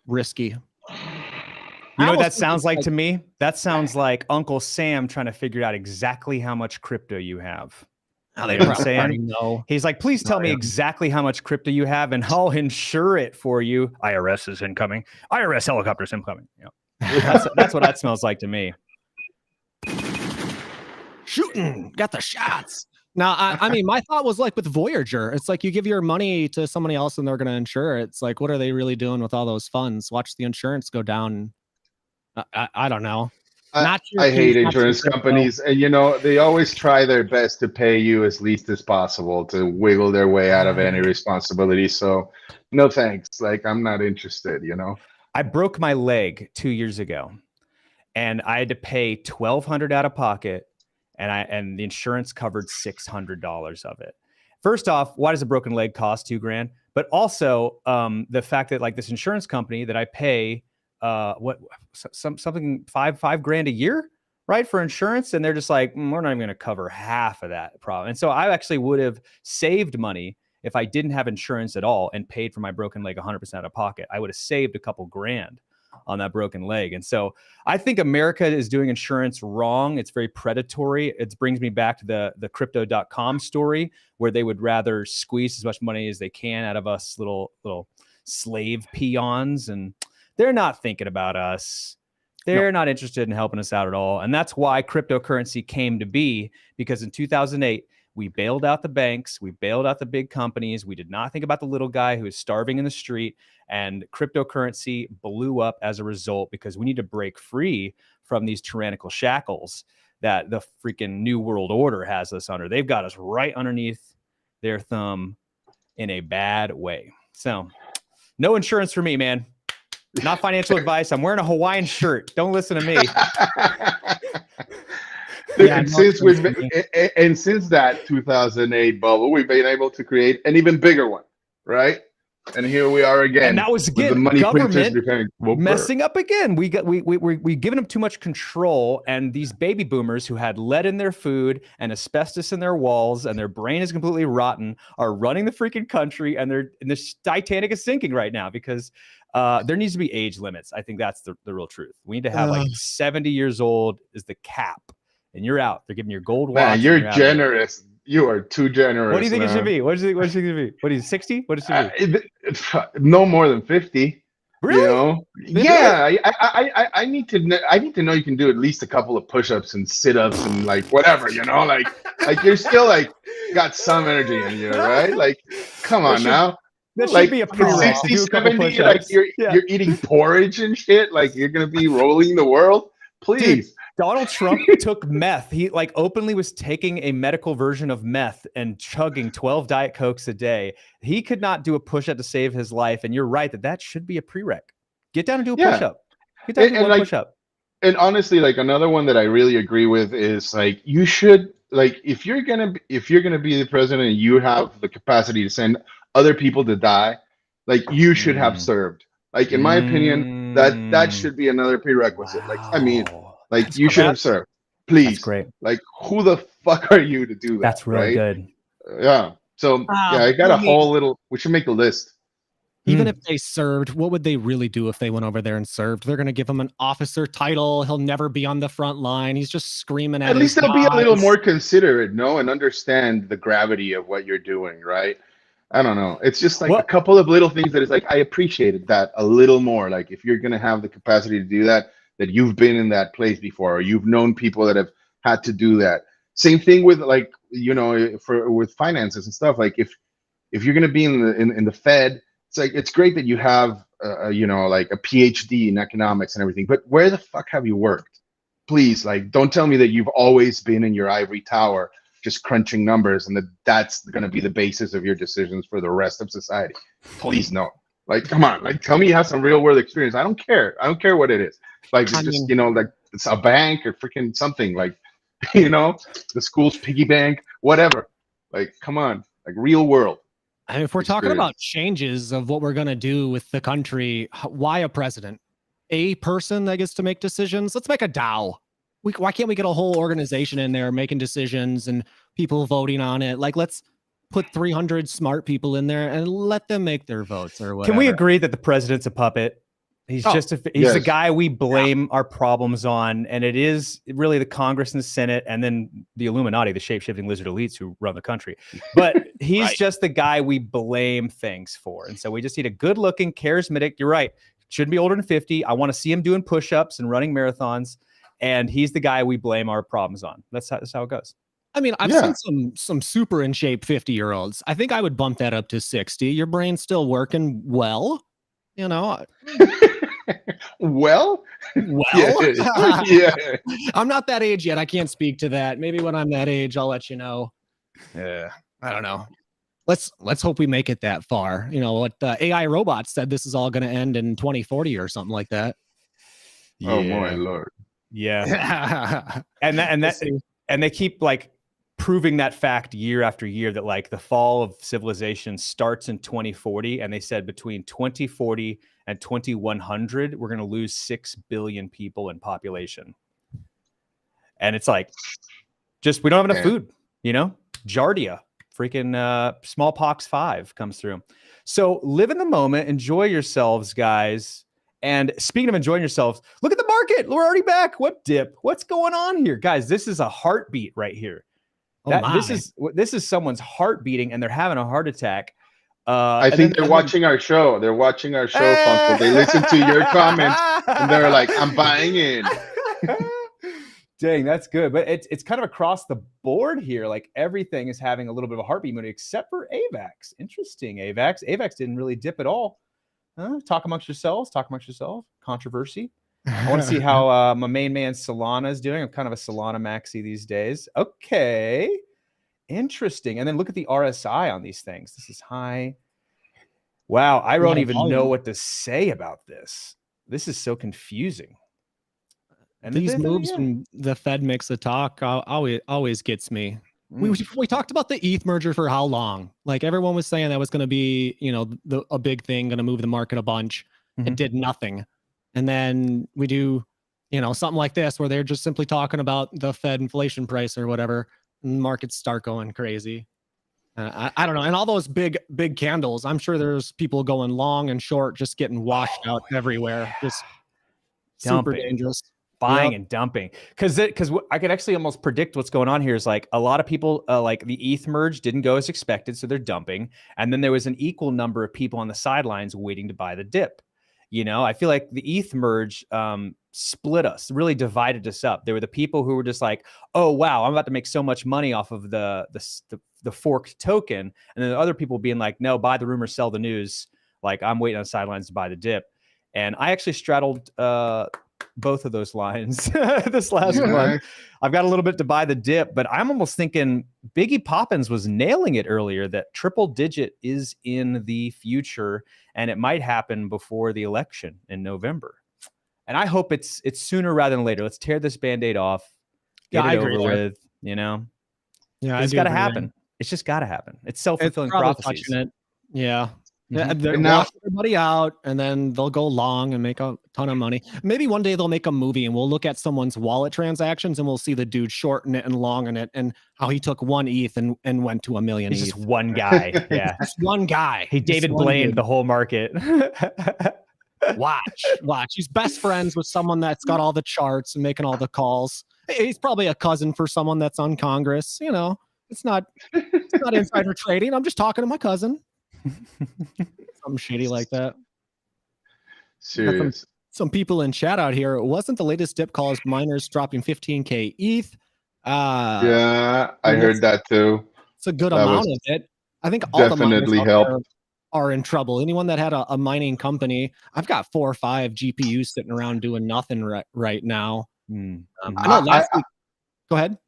C: risky?
A: You know what that sounds like to me? That sounds like Uncle Sam trying to figure out exactly how much crypto you have.
C: They
A: know what I'm saying?
C: know.
A: He's like, please tell me exactly how much crypto you have, and I'll insure it for you. IRS is incoming. IRS helicopters incoming. That's what that smells like to me.
C: Shooting, got the shots. Now, I mean, my thought was like with Voyager. It's like you give your money to somebody else and they're going to insure it. It's like, what are they really doing with all those funds? Watch the insurance go down. I don't know.
D: I hate insurance companies, and they always try their best to pay you as least as possible to wiggle their way out of any responsibility. So, no thanks. Like, I'm not interested.
A: I broke my leg 2 years ago, and I had to pay $1,200 out of pocket, and the insurance covered $600 of it. First off, why does a broken leg cost $2,000? But also, the fact that like this insurance company that I pay something $5,000 a year, right, for insurance, and they're just like, we're not even going to cover half of that problem. And so I actually would have saved money if I didn't have insurance at all and paid for my broken leg 100% out of pocket. I would have saved a couple grand on that broken leg. And so I think America is doing insurance wrong. It's very predatory. It brings me back to the crypto.com story, where they would rather squeeze as much money as they can out of us little slave peons, and they're not thinking about us. They're not interested in helping us out at all. And that's why cryptocurrency came to be, because in 2008, we bailed out the banks, we bailed out the big companies. We did not think about the little guy who is starving in the street, and cryptocurrency blew up as a result, because we need to break free from these tyrannical shackles that the freaking New World Order has us under. They've got us right underneath their thumb in a bad way. So no insurance for me, man. Not financial advice. I'm wearing a Hawaiian shirt. Don't listen to me.
D: Dude, and since that 2008 bubble, we've been able to create an even bigger one, right? And here we are again.
A: And that was again
D: the money
A: government
D: printers
A: messing up again. We giving them too much control, and these baby boomers who had lead in their food and asbestos in their walls, and their brain is completely rotten, are running the freaking country, and the Titanic is sinking right now because there needs to be age limits. I think that's the real truth. We need to have like 70 years old is the cap, and you're out. They're giving you gold watch.
D: Man, you're generous. You are too generous.
A: What do you think it should be? What do you think it should be? What is 60? What does it be?
D: No more than 50.
A: Really?
D: You know? Yeah. I need to know you can do at least a couple of push-ups and sit-ups and like whatever, you know, like you're still like got some energy in you, right? Like, come on now.
A: That
D: like
A: should be a prereq.
D: 60, 70, like you're eating porridge and shit. Like you're gonna be rolling the world. Please.
A: Dude, Donald Trump took meth. He like openly was taking a medical version of meth and chugging 12 Diet Cokes a day. He could not do a push-up to save his life. And you're right that should be a prereq. Get down and do a push-up. Get down and do one push-up.
D: And honestly, like another one that I really agree with is like you should like if you're gonna be the president and you have the capacity to send other people to die, like you should have served. Like in my opinion, that should be another prerequisite. Like I mean. Like that's you should have served. Please. That's
A: great.
D: Like who the fuck are you to do that?
A: That's really good.
D: Yeah. So I got a whole little. We should make a list.
C: Even if they served, what would they really do if they went over there and served? They're going to give him an officer title. He'll never be on the front line. He's just screaming at.
D: At least they'll be a little more considerate, and understand the gravity of what you're doing, right? I don't know. It's just like a couple of little things that is like I appreciated that a little more. Like if you're going to have the capacity to do that you've been in that place before, or you've known people that have had to do that. Same thing with like, with finances and stuff. Like if you're going to be in the Fed, it's like, it's great that you have, like a PhD in economics and everything, but where the fuck have you worked? Please, like, don't tell me that you've always been in your ivory tower, just crunching numbers and that's going to be the basis of your decisions for the rest of society. Please no. Like, come on, like, tell me you have some real world experience. I don't care. I don't care what it is. Like, it's just, like it's a bank or freaking something like, the school's piggy bank, whatever. Like, come on, like real world.
C: And if we're talking about changes of what we're going to do with the country, why a president? A person that gets to make decisions? Let's make a DAO. Why can't we get a whole organization in there making decisions and people voting on it? Like, let's put 300 smart people in there and let them make their votes or whatever.
A: Can we agree that the president's a puppet? He's he's the guy we blame our problems on, and it is really the Congress and the Senate and then the Illuminati, the shape-shifting lizard elites who run the country. But he's just the guy we blame things for. And so we just need a good-looking, charismatic, you're right, shouldn't be older than 50. I want to see him doing push-ups and running marathons, and he's the guy we blame our problems on. That's how it goes.
C: I mean, I've seen some super in shape 50-year-olds. I think I would bump that up to 60. Your brain's still working well,
D: Well,
C: yeah. I'm not that age yet. I can't speak to that. Maybe when I'm that age, I'll let you know. Yeah, I don't know. Let's hope we make it that far. What AI robots said this is all going to end in 2040 or something like that.
A: Yeah.
D: Oh my Lord.
A: Yeah. and they keep like proving that fact year after year that like the fall of civilization starts in 2040. And they said between 2040 and 2100, we're going to lose 6 billion people in population. And it's like, we don't have enough food, Giardia, freaking smallpox 5 comes through. So live in the moment, enjoy yourselves, guys. And speaking of enjoying yourselves, look at the market. We're already back. What dip? What's going on here? Guys, this is a heartbeat right here. This is someone's heart beating and they're having a heart attack.
D: I think they're watching our show. They're watching our show, Funko. They listen to your comments and they're like, I'm buying in.
A: Dang, that's good. But it's kind of across the board here. Like everything is having a little bit of a heartbeat mood except for AVAX. Interesting, AVAX. AVAX didn't really dip at all. Talk amongst yourselves. Talk amongst yourselves. Controversy. I want to see how my main man Solana is doing. I'm kind of a Solana maxi these days. Okay. Interesting. And then look at the RSI on these things. This is high. Wow. I don't even know what to say about this. This is so confusing.
C: And these moves from the Fed makes a talk always gets me. We talked about the ETH merger for how long? Like everyone was saying that was going to be, you know, a big thing, going to move the market a bunch. It did nothing. And then we do, you know, something like this where they're just simply talking about the Fed inflation price or whatever, and markets start going crazy. I don't know. And all those big candles, I'm sure there's people going long and short, just getting washed out everywhere. Just super dangerous.
A: Buying and dumping, because I could actually almost predict what's going on here. Is like a lot of people like the ETH merge didn't go as expected, so they're dumping, and then there was an equal number of people on the sidelines waiting to buy the dip. You know, I feel like the ETH merge split us, really divided us up. There were the people who were just like, "Oh wow, I'm about to make so much money off of the forked token," and then the other people being like, "No, buy the rumor, sell the news." Like I'm waiting on the sidelines to buy the dip, and I actually straddled both of those lines this last month. I've got a little bit to buy the dip, but I'm almost thinking Biggie Poppins was nailing it earlier that triple digit is in the future and it might happen before the election in November. And I hope it's sooner rather than later. Let's tear this Band-Aid off. Get it over with, you know?
C: Yeah,
A: it's got to happen. It's just got to happen. It's self-fulfilling prophecies.
C: Yeah. They'll wash everybody out and then they'll go long and make a ton of money. Maybe one day they'll make a movie and we'll look at someone's wallet transactions and we'll see the dude shorten it and long in it and how he took one ETH and went to 1 million ETH.
A: He's just one guy. Yeah.
C: Just one guy.
A: He David Blaine the whole market.
C: Watch. He's best friends with someone that's got all the charts and making all the calls. He's probably a cousin for someone that's on Congress. You know, it's not insider trading. I'm just talking to my cousin. Something shady like that.
D: Serious.
C: Some people in chat out here. It wasn't the latest dip calls miners dropping 15K ETH.
D: Yeah, I heard that too.
C: It's a good amount of it. I think all
D: definitely
C: the miners are in trouble. Anyone that had a mining company, I've got 4 or 5 GPUs sitting around doing nothing right now. I know last week. Go ahead.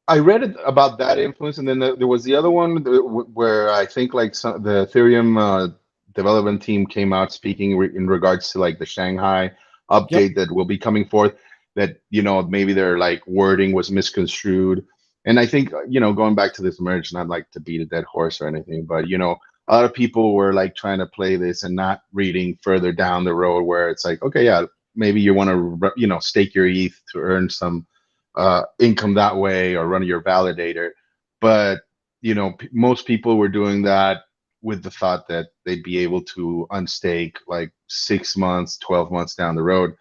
D: I read it about that influence, and then there was the other one where I think like the Ethereum development team came out speaking in regards to like the Shanghai update that will be coming forth. That, you know, maybe their like wording was misconstrued, and I think, you know, going back to this merge, not like to beat a dead horse or anything, but you know, a lot of people were like trying to play this and not reading further down the road where it's like, okay, yeah, maybe you want to, you know, stake your ETH to earn some income that way or run your validator. But, you know, most people were doing that with the thought that they'd be able to unstake like 6 months, 12 months down the road.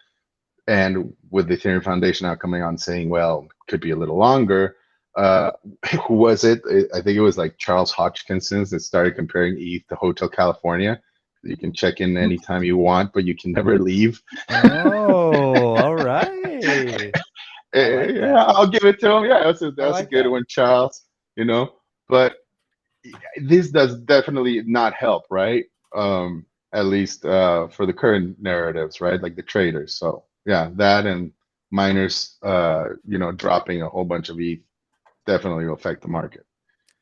D: And with the Ethereum Foundation now coming on saying, well, could be a little longer. Who was it? I think it was like Charles Hodgkinson that started comparing ETH to Hotel California. You can check in anytime you want, but you can never leave.
A: Oh, all right.
D: Yeah, I'll give it to him. Yeah, that was a good one, Charles. You know, but this does definitely not help, right? At least for the current narratives, right? Like the traders. So yeah, that and miners, you know, dropping a whole bunch of ETH definitely will affect the market.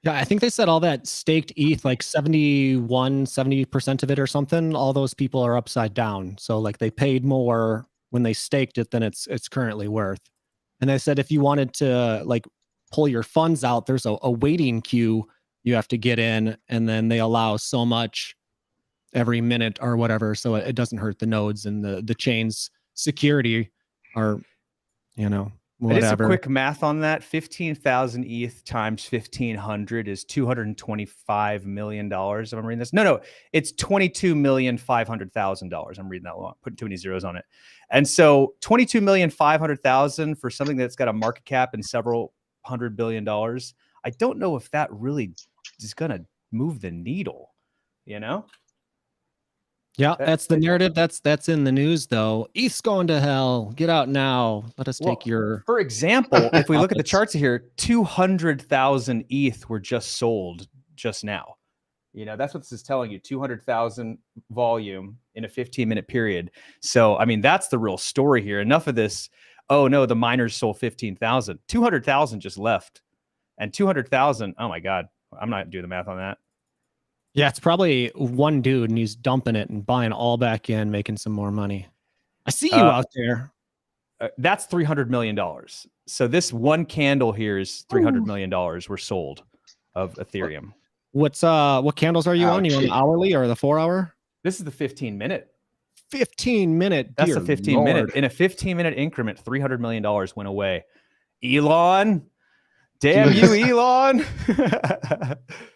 C: Yeah, I think they said all that staked ETH, like 70% of it or something, all those people are upside down. So like they paid more when they staked it than it's currently worth. And they said if you wanted to like pull your funds out, there's a waiting queue you have to get in, and then they allow so much every minute or whatever, so it doesn't hurt the nodes and the chain's security, or, you know, whatever.
A: Just a quick math on that. 15,000 ETH times 1,500 is $225 million. If I'm reading this. No, it's $22,500,000. I'm reading that long. Putting too many zeros on it. And so $22,500,000 for something that's got a market cap in several $100 billion. I don't know if that really is going to move the needle. you know?
C: Yeah, that's the narrative that's in the news, though. ETH's going to hell. Get out now. Let us take your.
A: For example, if we look at the
C: profits.
A: charts here, 200,000 ETH were just sold just now. You know, that's what this is telling you. 200,000 volume in a 15-minute period. So, I mean, that's the real story here. Enough of this. Oh no, the miners sold 15,000. 200,000 just left, and 200,000. Oh my God, I'm not doing the math on that.
C: Yeah, it's probably one dude and he's dumping it and buying all back in, making some more money. I see you out there.
A: That's $300 million. So this one candle here is $300 million were sold of Ethereum.
C: What candles are you on? You on the hourly or the 4-hour?
A: This is the 15-minute.
C: 15-minute.
A: That's a 15-minute. In a 15-minute increment, $300 million went away. Elon. Damn you, Elon.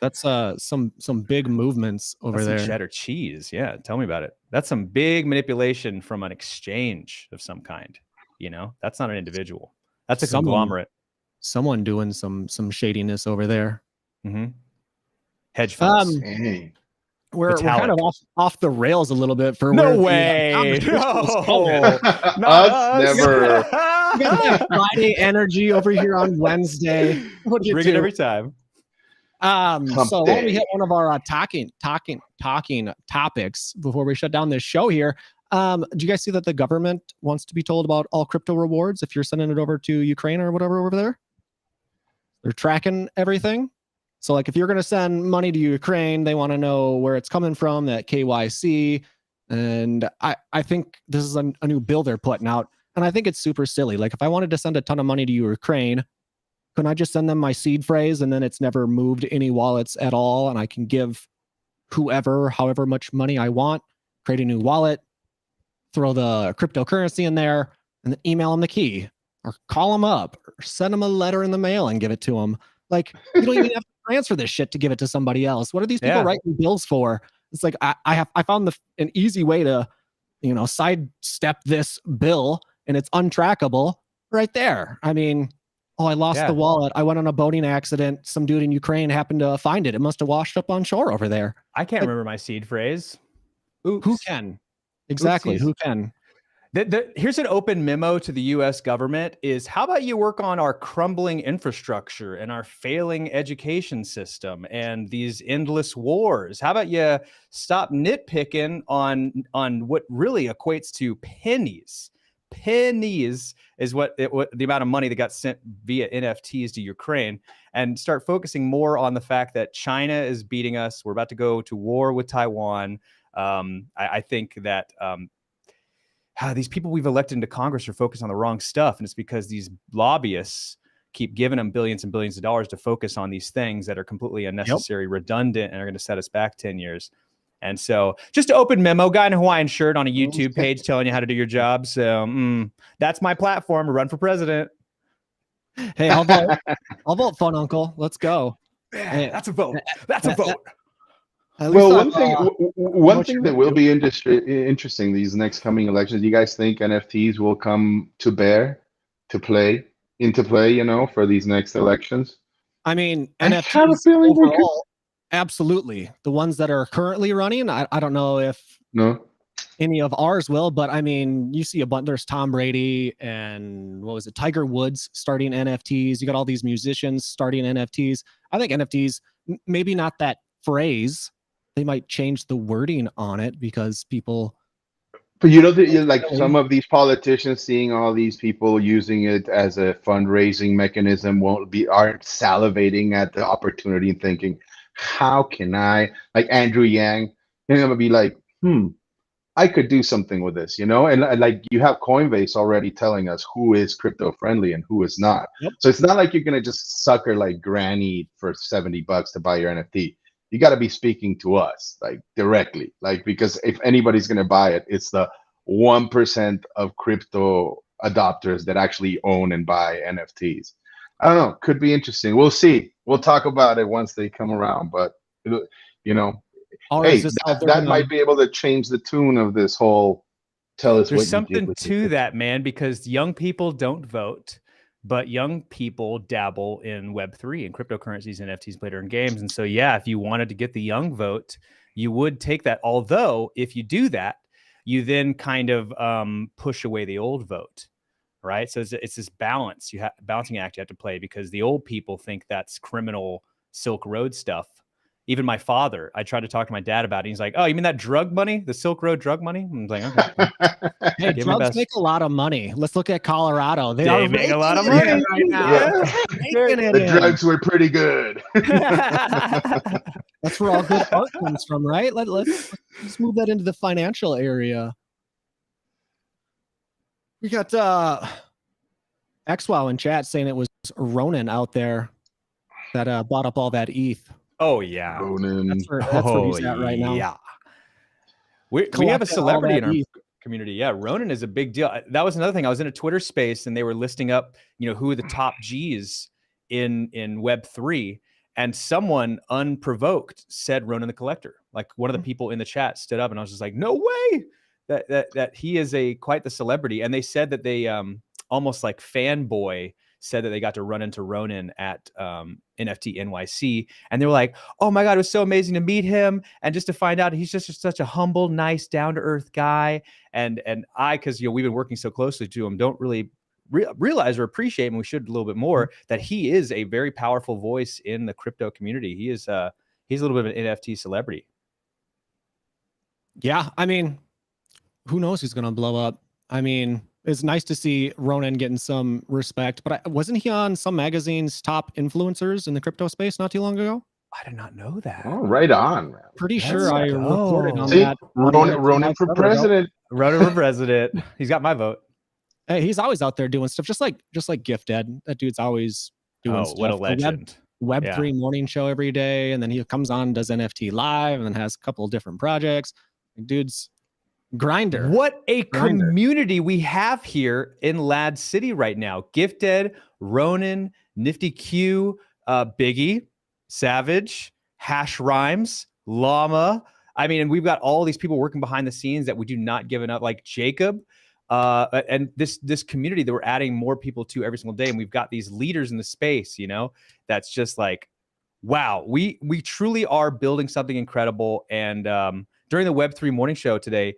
C: That's some big movements over there.
A: Some cheddar cheese. Yeah, tell me about it. That's some big manipulation from an exchange of some kind. You know, that's not an individual. That's a conglomerate.
C: Someone doing some shadiness over there.
A: Mm-hmm. Hedge funds.
C: We're kind of off the rails a little bit for
A: no way. No, not
D: us. Never.
C: We got that Friday energy over here on Wednesday.
A: Bring it every time.
C: So why don't we hit one of our talking topics before we shut down this show here? Do you guys see that the government wants to be told about all crypto rewards if you're sending it over to Ukraine or whatever over there? They're tracking everything. So like if you're going to send money to Ukraine, they want to know where it's coming from, that KYC. And I think this is a new bill they're putting out. And I think it's super silly. Like if I wanted to send a ton of money to Ukraine, couldn't I just send them my seed phrase and then it's never moved any wallets at all? And I can give whoever, however much money I want, create a new wallet, throw the cryptocurrency in there, and then email them the key or call them up or send them a letter in the mail and give it to them. Like you don't even have to transfer this shit to give it to somebody else. What are these people writing bills for? It's like I found an easy way to, sidestep this bill, and it's untrackable right there. I mean, I lost the wallet. I went on a boating accident. Some dude in Ukraine happened to find it. It must have washed up on shore over there.
A: I can't remember my seed phrase.
C: Oops. Who can? Exactly. Oopsies. Who can?
A: Here's an open memo to the U.S. government is how about you work on our crumbling infrastructure and our failing education system and these endless wars? How about you stop nitpicking on what really equates to pennies? Pennies is what the amount of money that got sent via NFTs to Ukraine, and start focusing more on the fact that China is beating us. We're about to go to war with Taiwan. I think that these people we've elected into Congress are focused on the wrong stuff. And it's because these lobbyists keep giving them billions and billions of dollars to focus on these things that are completely unnecessary, redundant, and are going to set us back 10 years. And so just an open memo, guy in a Hawaiian shirt on a YouTube page telling you how to do your job. So that's my platform to run for president.
C: Hey, I'll vote Fun Uncle. Let's go.
A: Hey, that's a vote. That's a vote.
D: Well, one thing that will be interesting these next coming elections. Do you guys think NFTs will come into play, for these next elections?
C: I mean, NFTs overall, absolutely. The ones that are currently running, I don't know if any of ours will, but I mean, you see a bunch. There's Tom Brady and Tiger Woods starting NFTs. You got all these musicians starting NFTs. I think NFTs, maybe not that phrase. They might change the wording on it because people.
D: But like some of these politicians seeing all these people using it as a fundraising mechanism aren't salivating at the opportunity and thinking, how can I, like Andrew Yang, they're gonna be like, I could do something with this, and like you have Coinbase already telling us who is crypto friendly and who is not. Yep. So it's not like you're gonna just sucker like Granny for $70 to buy your NFT. You got to be speaking to us like directly, because if anybody's going to buy it, it's the 1% of crypto adopters that actually own and buy NFTs. I don't know. Could be interesting. We'll see. We'll talk about it once they come around. But, that might be able to change the tune of this whole tell us.
A: There's something to that, man, because young people don't vote. But young people dabble in Web3 and cryptocurrencies, NFTs, later in games. And so, if you wanted to get the young vote, you would take that. Although if you do that, you then kind of push away the old vote, right? So it's this balance balancing act you have to play, because the old people think that's criminal Silk Road stuff. Even my father, I tried to talk to my dad about it. He's like, "Oh, you mean that drug money, the Silk Road drug money?" I'm like, "Okay."
C: Hey, drugs make a lot of money. Let's look at Colorado. They are
A: make a lot of
C: making it
A: money
C: right now.
A: Yeah.
C: Making it
D: The
C: in.
D: drugs were pretty good.
C: That's where all good art comes from, right? Let's move that into the financial area. We got XWOW in chat saying it was Ronin out there that bought up all that ETH.
A: Oh yeah,
D: Ronin.
C: That's where he's at right now.
A: Yeah, we have a celebrity in our community. Yeah, Ronin is a big deal. That was another thing. I was in a Twitter space and they were listing up, who are the top G's in Web3, and someone unprovoked said Ronin the Collector. Like one of the people in the chat stood up, and I was just like, no way that he is quite the celebrity. And they said that they almost like fanboy said that they got to run into Ronin at NFT NYC, and they were like, "Oh my God, it was so amazing to meet him, and just to find out he's just such a humble, nice, down to earth guy." And I, because we've been working so closely to him, don't really realize or appreciate, and we should a little bit more, that he is a very powerful voice in the crypto community. He is he's a little bit of an NFT celebrity.
C: Yeah, I mean, who knows who's gonna blow up? I mean, it's nice to see Ronin getting some respect, but wasn't he on some magazine's top influencers in the crypto space not too long ago?
A: I did not know that.
D: Oh, right on, man.
C: Pretty sure I reported on
D: See,
C: that.
D: Ronin for president.
A: Ronin for president. He's got my vote.
C: Hey, he's always out there doing stuff, just like Gifted. That dude's always doing stuff.
A: What a legend.
C: Web3 morning show every day, and then he comes on, does NFT Live, and then has a couple of different projects. Dude's grinder.
A: What a community we have here in LADZ City right now. Gifted, Ronin, Nifty Q, Biggie, Savage, Hash Rhymes, Llama. I mean, and we've got all these people working behind the scenes that we do not give up, like Jacob. And this community that we're adding more people to every single day. And we've got these leaders in the space, that's just like, wow, we truly are building something incredible. And during the Web3 morning show today,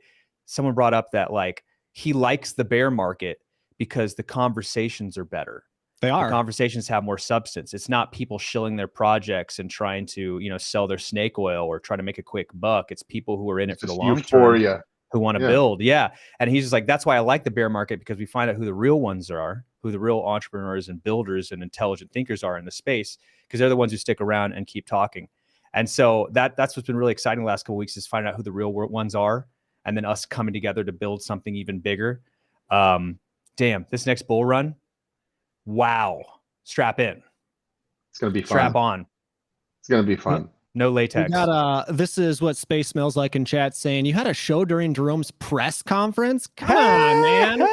A: someone brought up that like he likes the bear market because the conversations are better.
C: They are.
A: The conversations have more substance. It's not people shilling their projects and trying to, sell their snake oil or try to make a quick buck. It's people who are in it for the long term, who want to build. Yeah. And he's just like, that's why I like the bear market, because we find out who the real ones are, who the real entrepreneurs and builders and intelligent thinkers are in the space, because they're the ones who stick around and keep talking. And so that's what's been really exciting the last couple of weeks, is finding out who the real ones are, and then us coming together to build something even bigger. Damn, this next bull run, wow. Strap in.
D: It's going to be fun.
A: Strap on.
D: It's going to be fun.
A: No latex.
C: We got, this is what space smells like in chat saying, you had a show during Jerome's press conference? Come on, man.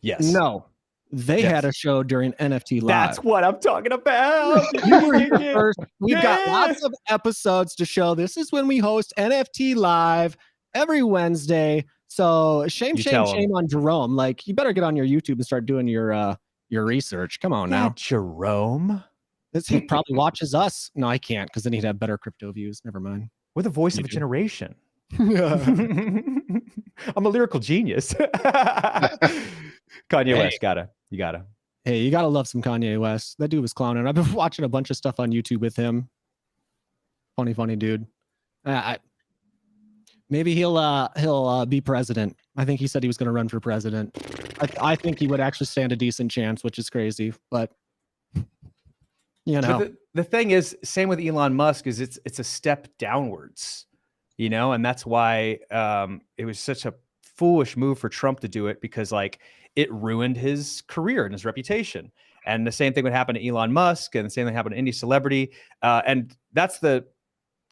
A: Yes.
C: No. They had a show during NFT Live.
A: That's what I'm talking about.
C: You were here first. We've got lots of episodes to show. This is when we host NFT Live every Wednesday. So shame on Jerome. Like, you better get on your YouTube and start doing your research. Come on now.
A: Jerome.
C: He probably watches us. No, I can't, because then he'd have better crypto views. Never mind.
A: We're the voice of a generation. I'm a lyrical genius. Kanye West, you gotta.
C: Hey, you gotta love some Kanye West. That dude was clowning. I've been watching a bunch of stuff on YouTube with him. Funny dude. Maybe he'll be president. I think he said he was going to run for president. I think he would actually stand a decent chance, which is crazy, but
A: But the thing is, same with Elon Musk, is it's a step downwards, and that's why it was such a foolish move for Trump to do it, because like it ruined his career and his reputation. And the same thing would happen to Elon Musk, and the same thing happened to any celebrity. And that's the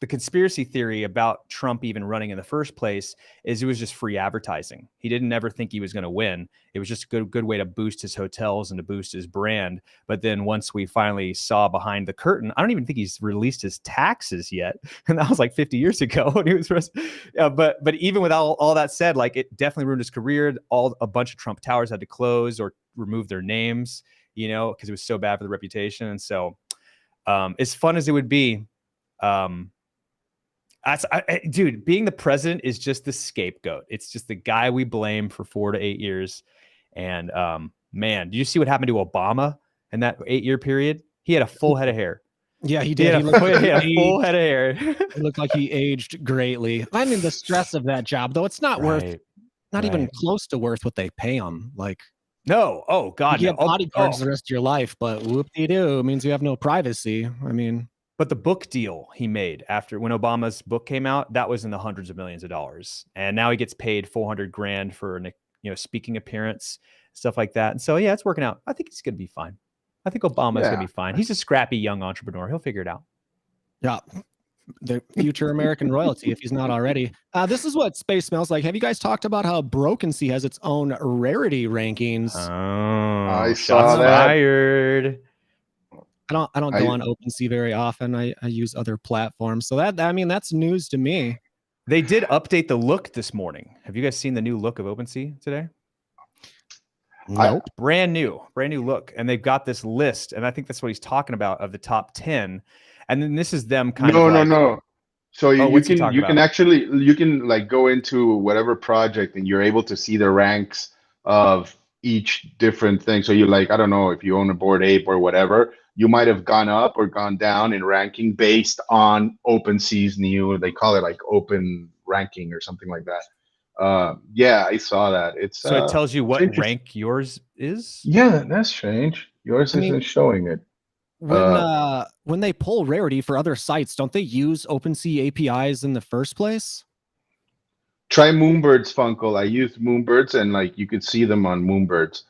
A: conspiracy theory about Trump even running in the first place, is it was just free advertising. He didn't ever think he was going to win. It was just a good way to boost his hotels and to boost his brand. But then once we finally saw behind the curtain, I don't even think he's released his taxes yet. And that was like 50 years ago when he was but even with all that said, like it definitely ruined his career. A bunch of Trump towers had to close or remove their names, because it was so bad for the reputation. And so as fun as it would be, Dude, being the president is just the scapegoat. It's just the guy we blame for 4 to 8 years. And man, did you see what happened to Obama in that 8-year period? He had a full head of hair.
C: Yeah, he did.
A: He had a full head of hair.
C: It looked like he aged greatly. I mean, the stress of that job, though, it's not worth, not even close to worth what they pay him. Like,
A: no, oh God,
C: you
A: no.
C: have bodyguards the rest of your life, but whoop-de-doo means you have no privacy. I mean,
A: but the book deal he made after when Obama's book came out, that was in the hundreds of millions of dollars, and now he gets paid $400,000 for an speaking appearance, stuff like that. And so yeah, it's working out. I think he's gonna be fine. I think Obama's gonna be fine. He's a scrappy young entrepreneur. He'll figure it out.
C: Yeah. The future American royalty, if he's not already. This is what space smells like. Have you guys talked about how OpenSea has its own rarity rankings?
A: Oh,
D: I saw that.
A: Fired.
C: I don't go on OpenSea very often. I use other platforms. So that's news to me.
A: They did update the look this morning. Have you guys seen the new look of OpenSea today?
C: Nope.
A: Brand new look. And they've got this list, and I think that's what he's talking about, of the top 10. And then this is them kind of like,
D: no. So you can actually like go into whatever project and you're able to see the ranks of each different thing. So you like, I don't know, if you own a Bored Ape or whatever, you might have gone up or gone down in ranking based on OpenSea's new, they call it like open ranking or something like that. Yeah, I saw that.
A: So it tells you what rank yours is?
D: Yeah, that's strange. Yours isn't showing it.
C: When they pull rarity for other sites, don't they use OpenSea APIs in the first place?
D: Try Moonbirds, Funkel. I used Moonbirds, and like you could see them on Moonbirds.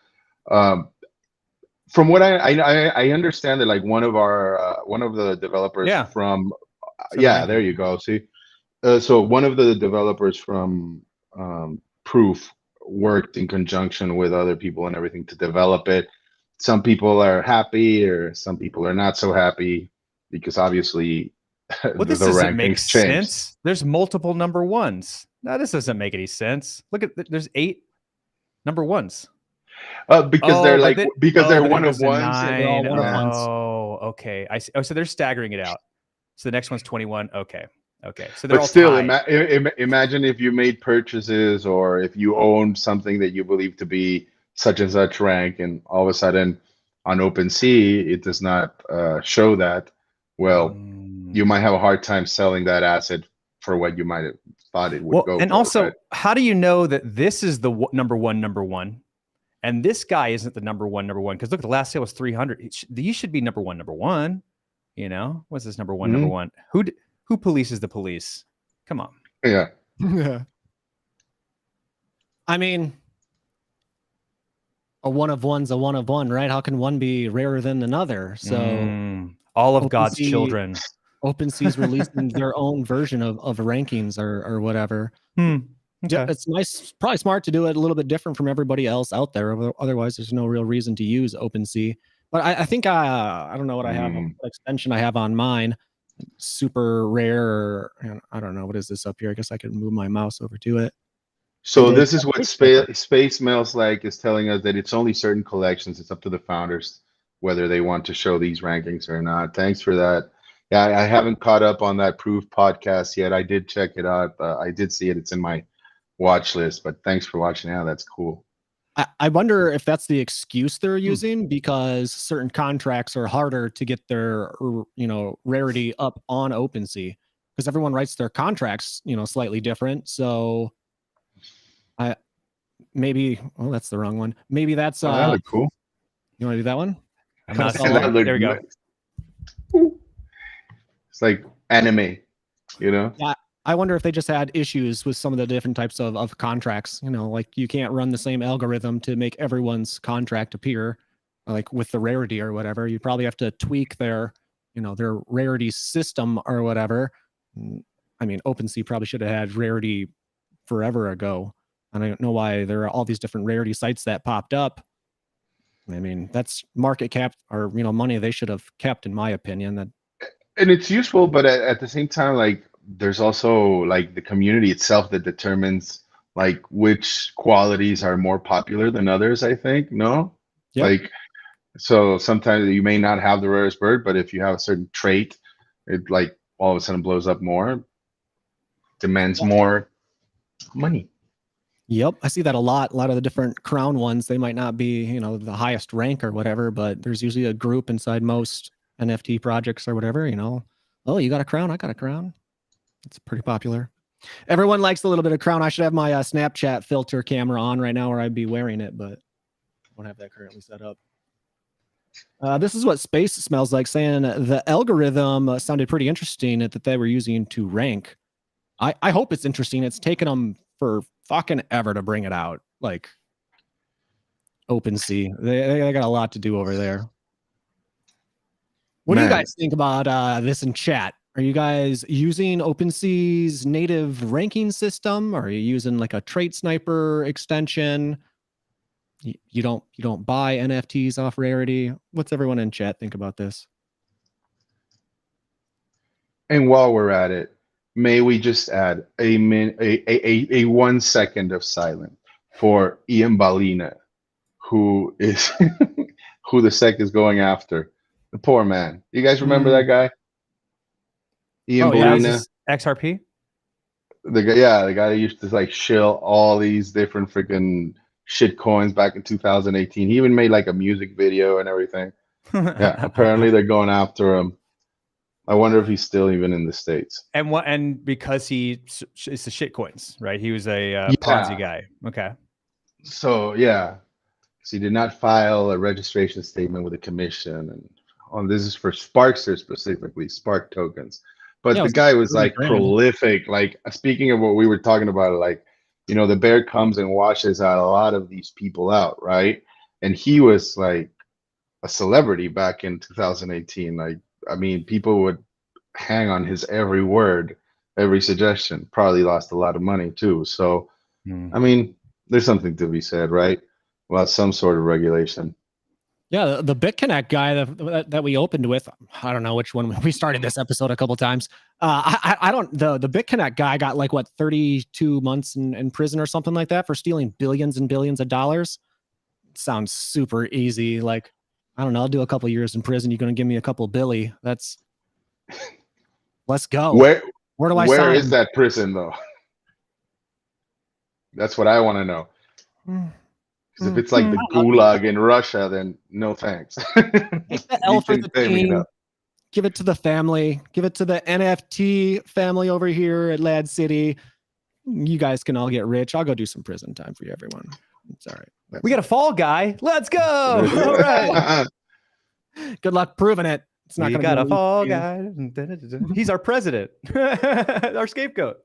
D: From what I understand that like one of the developers from there you go. See, so one of the developers from Proof worked in conjunction with other people and everything to develop it. Some people are happy, or some people are not so happy, because obviously
A: this doesn't make sense. There's multiple number ones. No, this doesn't make any sense. Look at there's 8 number ones.
D: Because they're one of ones.
A: Oh, okay. I see. Oh, so they're staggering it out. So the next one's 21. Okay. So they're
D: but still, imagine if you made purchases, or if you owned something that you believe to be such and such rank, and all of a sudden on OpenSea it does not show that. Well, you might have a hard time selling that asset for what you might have thought it would go.
A: And
D: for,
A: also,
D: right?
A: how do you know that this is the number one, and this guy isn't the number one? Because look, the last sale was 300. You should be number one. You know, what's this number one? Who polices the police? Come on.
D: Yeah.
C: I mean, a one of one's a one of one, right? How can one be rarer than another? So
A: all of God's children.
C: OpenSea's releasing their own version of rankings or whatever.
A: Okay.
C: It's nice, probably smart to do it a little bit different from everybody else out there. Otherwise, there's no real reason to use OpenSea. But I think I don't know what I have, what extension I have on mine. Super rare, or I don't know, what is this up here? I guess I could move my mouse over to it.
D: So this is what Space Smells Like is telling us, that it's only certain collections. It's up to the founders whether they want to show these rankings or not. Thanks for that. Yeah, I haven't caught up on that Proof podcast yet. I did check it out. I did see it. It's in my watch list, but thanks for watching out. That's cool.
C: I wonder if that's the excuse they're using, because certain contracts are harder to get their, rarity up on OpenSea, because everyone writes their contracts, slightly different. So that's the wrong one. Maybe that's
D: that looked cool.
C: You want to do that one?
A: I'm not there we go.
D: It's like anime, Yeah.
C: I wonder if they just had issues with some of the different types of contracts. Like you can't run the same algorithm to make everyone's contract appear, like with the rarity or whatever. You probably have to tweak their rarity system or whatever. I mean, OpenSea probably should have had rarity forever ago. And I don't know why there are all these different rarity sites that popped up. I mean, that's market cap or money they should have kept, in my opinion.
D: And it's useful, but at the same time, like, there's also like the community itself that determines like which qualities are more popular than others, I think. No? Yep. Like, so sometimes you may not have the rarest bird, but if you have a certain trait, it like all of a sudden blows up more. demands more money.
C: Yep, I see that a lot. A lot of the different crown ones, they might not be, the highest rank or whatever, but there's usually a group inside most NFT projects or whatever, Oh, you got a crown? I got a crown. It's pretty popular. Everyone likes a little bit of crown. I should have my Snapchat filter camera on right now, or I'd be wearing it, but I don't have that currently set up. This is what space smells like, saying the algorithm sounded pretty interesting that they were using to rank. I hope it's interesting. It's taken them for fucking ever to bring it out. Like OpenSea, they got a lot to do over there. What do you guys think about this in chat? Are you guys using OpenSea's native ranking system? Or are you using like a trait sniper extension? You don't buy NFTs off Rarity. What's everyone in chat think about this?
D: And while we're at it, may we just add a 1 second of silence for Ian Balina, who is who the SEC is going after. The poor man. You guys remember that guy? Ian Balina,
A: XRP.
D: The guy that used to like shill all these different freaking shit coins back in 2018. He even made like a music video and everything. Yeah, apparently they're going after him. I wonder if he's still even in the States.
A: And because it's the shit coins, right? He was a Ponzi guy. Okay.
D: So yeah, so he did not file a registration statement with the commission, and this is for Sparkster specifically, Spark tokens. But the guy was like prolific. Like speaking of what we were talking about, like the bear comes and washes out a lot of these people out, right? And he was like a celebrity back in 2018. Like, I mean, people would hang on his every word, every suggestion. Probably lost a lot of money too. So, I mean, there's something to be said, right? About some sort of regulation.
C: Yeah, the BitConnect guy that we opened with, I don't know which one. We started this episode a couple times. I don't. The BitConnect guy got like 32 months in prison or something like that for stealing billions and billions of dollars. Sounds super easy. Like, I don't know. I'll do a couple years in prison. You're gonna give me a couple billy. Let's go. Where do I sign?
D: Where is that prison though? That's what I want to know. Because if it's like the gulag in Russia, then no thanks.
C: Take the L for the team. Give it to the family. Give it to the NFT family over here at LADZ City. You guys can all get rich. I'll go do some prison time for you, everyone. It's all right.
A: We got a fall guy. Let's go. All right.
C: Good luck proving it. It's not going to
A: got a fall guy. He's our president. Our scapegoat.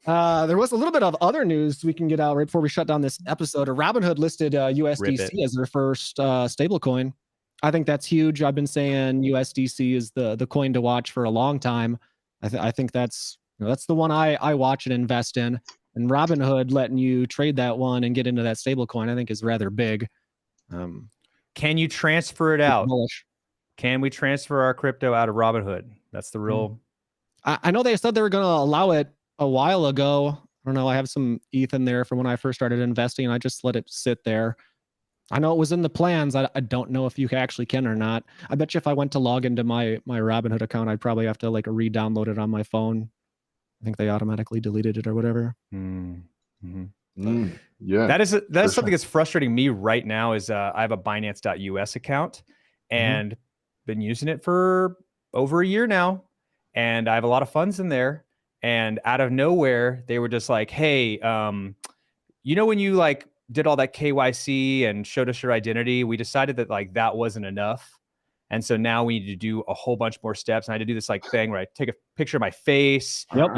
C: There was a little bit of other news we can get out right before we shut down this episode. RobinHood listed USDC as their first stablecoin. I think that's huge. I've been saying USDC is the coin to watch for a long time. I think that's the one I watch and invest in. And RobinHood letting you trade that one and get into that stablecoin, I think is rather big.
A: Can you transfer it out? Can we transfer our crypto out of RobinHood? That's the real.
C: I know they said they were going to allow it a while ago. I don't know. I have some ETH in there from when I first started investing. I just let it sit there. I know it was in the plans. I don't know if you actually can or not. I bet you if I went to log into my RobinHood account, I'd probably have to like re-download it on my phone. I think they automatically deleted it or whatever.
D: Yeah,
A: that is something that's frustrating me right now. Is I have a Binance.us account and been using it for over a year now, and I have a lot of funds in there. And out of nowhere, they were just like, "Hey, when you like did all that KYC and showed us your identity, we decided that like that wasn't enough, and so now we need to do a whole bunch more steps." And I had to do this like thing where I take a picture of my face, and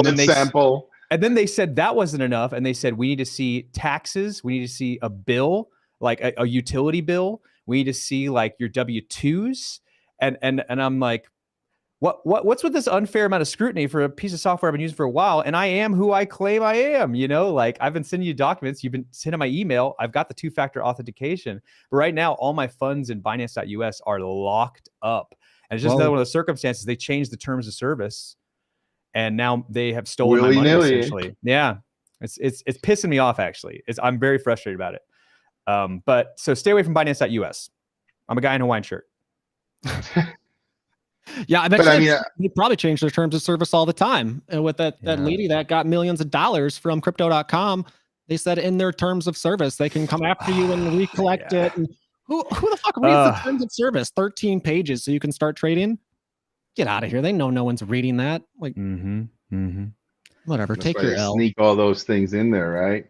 A: then
D: sample.
A: And then they said that wasn't enough, and they said we need to see taxes, we need to see a bill, like a utility bill, we need to see like your W-2s, and I'm like, what's with this unfair amount of scrutiny for a piece of software I've been using for a while? And I am who I claim I am, like I've been sending you documents, you've been sending my email, I've got the 2-factor authentication, but right now all my funds in Binance.us are locked up. And it's just another one of the circumstances. They changed the terms of service and now they have stolen my money essentially. Yeah. It's pissing me off actually. I'm very frustrated about it. But so stay away from Binance.us. I'm a guy in a Hawaiian shirt.
C: Yeah, I bet
D: But I mean,
C: they probably change their terms of service all the time. And with that lady that got millions of dollars from crypto.com, they said in their terms of service they can come after you and recollect it. And who the fuck reads the terms of service? 13 pages so you can start trading? Get out of here. They know no one's reading that. Like, whatever.
D: that's
C: Take
D: why
C: your
D: they
C: L.
D: sneak all those things in there, right?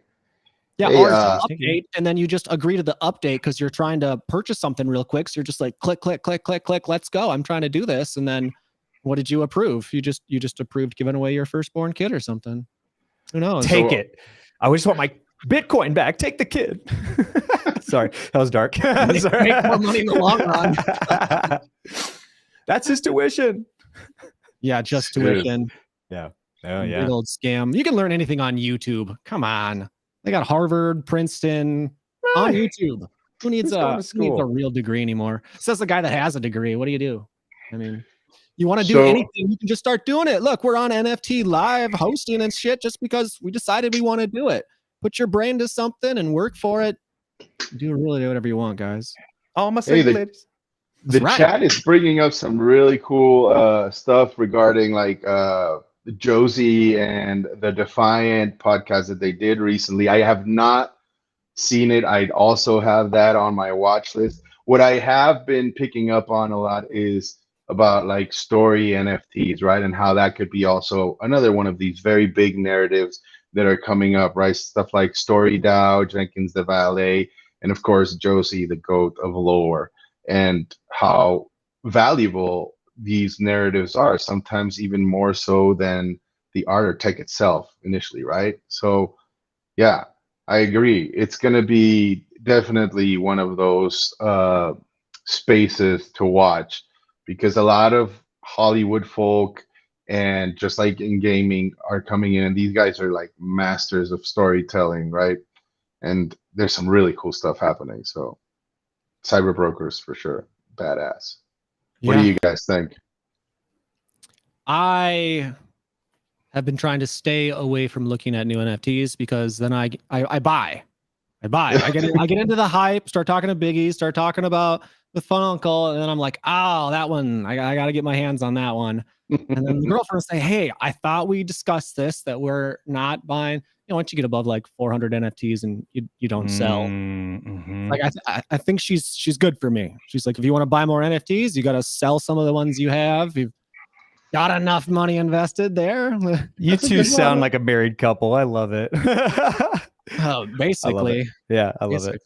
C: Yeah,
D: Hey,
C: or update, and then you just agree to the update because you're trying to purchase something real quick. So you're just like, click, click, click, click, click. Let's go. I'm trying to do this. And then, what did you approve? You just approved giving away your firstborn kid or something. Who knows?
A: Take it. I just want my Bitcoin back. Take the kid. Sorry, that was dark. Sorry.
C: Make more money in the long run.
A: That's his tuition.
C: Yeah, just tuition.
A: Yeah. Oh
C: Big old scam. You can learn anything on YouTube. Come on. They got Harvard, Princeton on YouTube. Who needs a real degree anymore? Says the guy that has a degree. What do you do? I mean, you want to do anything, you can just start doing it. Look, we're on NFT Live hosting and shit just because we decided we want to do it. Put your brain to something and work for it. Do whatever you want, guys.
A: All my single ladies.
D: The chat is bringing up some really cool stuff regarding like Josie and the Defiant podcast that they did recently. I have not seen it. I'd also have that on my watch list. What I have been picking up on a lot is about like story NFTs, right? And how that could be also another one of these very big narratives that are coming up, right? Stuff like Story DAO, Jenkins the Valet, and of course, Josie, the GOAT of lore. And how valuable these narratives are, sometimes even more so than the art or tech itself initially, right? So yeah, I agree. It's going to be definitely one of those spaces to watch, because a lot of Hollywood folk and just like in gaming are coming in, and these guys are like masters of storytelling, right? And there's some really cool stuff happening. So cyber brokers for sure, badass. What do you guys think?
C: I have been trying to stay away from looking at new NFTs because then I buy. I get into the hype, start talking to Biggie, start talking about the fun uncle, and then I'm like, oh, that one, I got to get my hands on that one. And then the girlfriend will say, hey, I thought we discussed this, that we're not buying. You know, once you get above like 400 NFTs and you don't sell, like I think she's good for me. She's like, if you want to buy more NFTs, you got to sell some of the ones you have. You've got enough money invested there.
A: You two sound like a married couple. I love it.
C: Oh, basically.
A: I love it. Yeah, I love it.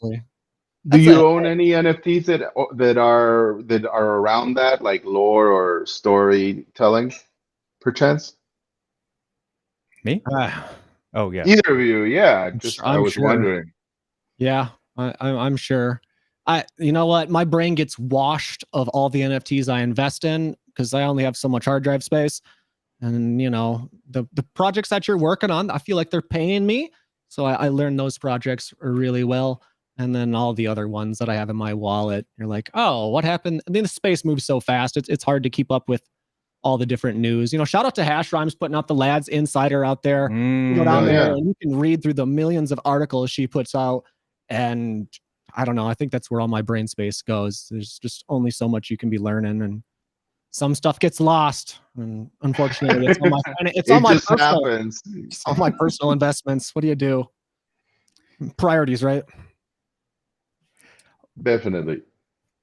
D: Do you own any NFTs that are around that, like lore or storytelling, perchance?
A: Me? Oh yeah.
D: Either of you, yeah. I was wondering.
C: Yeah, I'm sure. You know what? My brain gets washed of all the NFTs I invest in because I only have so much hard drive space. And you know, the projects that you're working on, I feel like they're paying me. So I learned those projects really well. And then all the other ones that I have in my wallet, you're like, oh, what happened? I mean, the space moves so fast. It's hard to keep up with all the different news. You know, shout out to Hash Rhymes putting out the LADZ Insider out there. You go down there and you can read through the millions of articles she puts out. And I don't know. I think that's where all my brain space goes. There's just only so much you can be learning, and some stuff gets lost. And unfortunately, it's all my personal investments. What do you do? Priorities, right?
D: Definitely.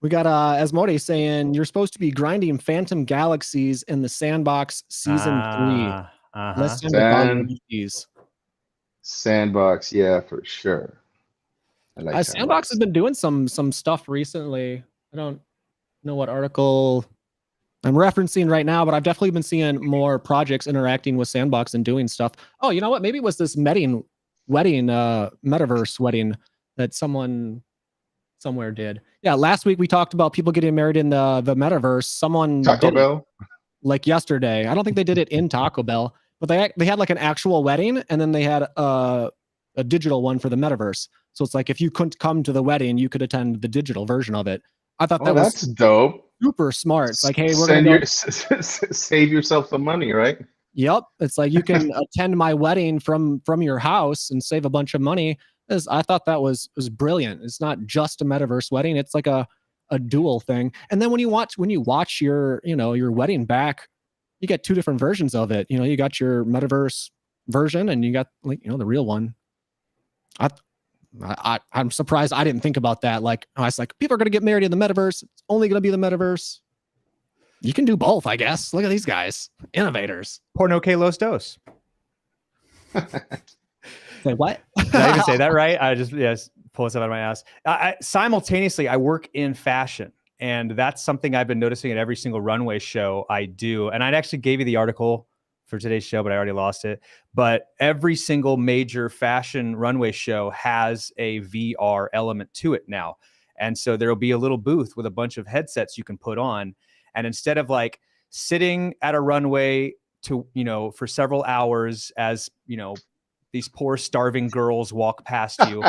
C: We got Asmode saying you're supposed to be grinding Phantom Galaxies in the Sandbox Season 3. Let's
D: Sandbox, yeah, for sure. I like
C: Sandbox has been doing some stuff recently. I don't know what article I'm referencing right now, but I've definitely been seeing more projects interacting with Sandbox and doing stuff. Oh, you know what? Maybe it was this metaverse wedding that someone somewhere did. Yeah, last week we talked about people getting married in the metaverse. Someone
D: Taco Bell,
C: like yesterday. I don't think they did it in Taco Bell, but they had like an actual wedding, and then they had a digital one for the metaverse. So it's like if you couldn't come to the wedding, you could attend the digital version of it. I thought
D: that's dope.
C: Super smart. It's like, hey,
D: save yourself some money, right?
C: Yep. It's like you can attend my wedding from your house and save a bunch of money. I thought that was brilliant. It's not just a metaverse wedding. It's like a a dual thing. And then when you watch your, your wedding back, you get two different versions of it. You got your metaverse version and you got the real one. I'm surprised I didn't think about that. Like, I was like, people are going to get married in the metaverse. It's only going to be the metaverse. You can do both, I guess. Look at these guys, innovators.
A: Porno que los dos.
C: Say what?
A: Did I even say that right? I just pull this out of my ass. Simultaneously, I work in fashion, and that's something I've been noticing at every single runway show I do. And I actually gave you the article for today's show, but I already lost it. But every single major fashion runway show has a VR element to it now. And so there'll be a little booth with a bunch of headsets you can put on. And instead of like sitting at a runway for several hours as, these poor starving girls walk past you,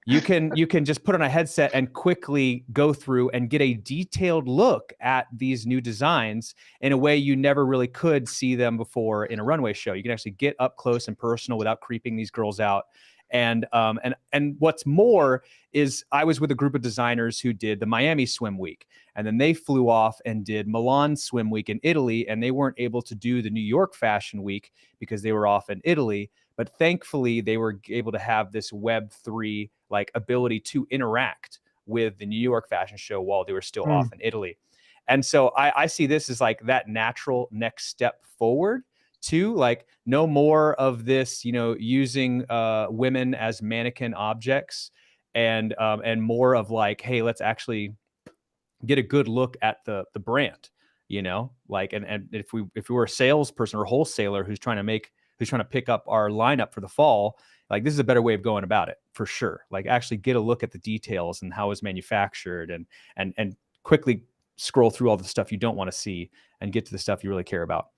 A: you can just put on a headset and quickly go through and get a detailed look at these new designs in a way you never really could see them before in a runway show. You can actually get up close and personal without creeping these girls out. And what's more is I was with a group of designers who did the Miami Swim Week, and then they flew off and did Milan Swim Week in Italy, and they weren't able to do the New York Fashion Week because they were off in Italy. But thankfully, they were able to have this Web3 like ability to interact with the New York Fashion Show while they were still off in Italy. And so I see this as like that natural next step forward to like no more of this, using women as mannequin objects, and more of like, hey, let's actually get a good look at the brand, like, and if we were a salesperson or a wholesaler who's trying to pick up our lineup for the fall, like this is a better way of going about it for sure. Like actually get a look at the details and how it's manufactured, and quickly scroll through all the stuff you don't want to see and get to the stuff you really care about.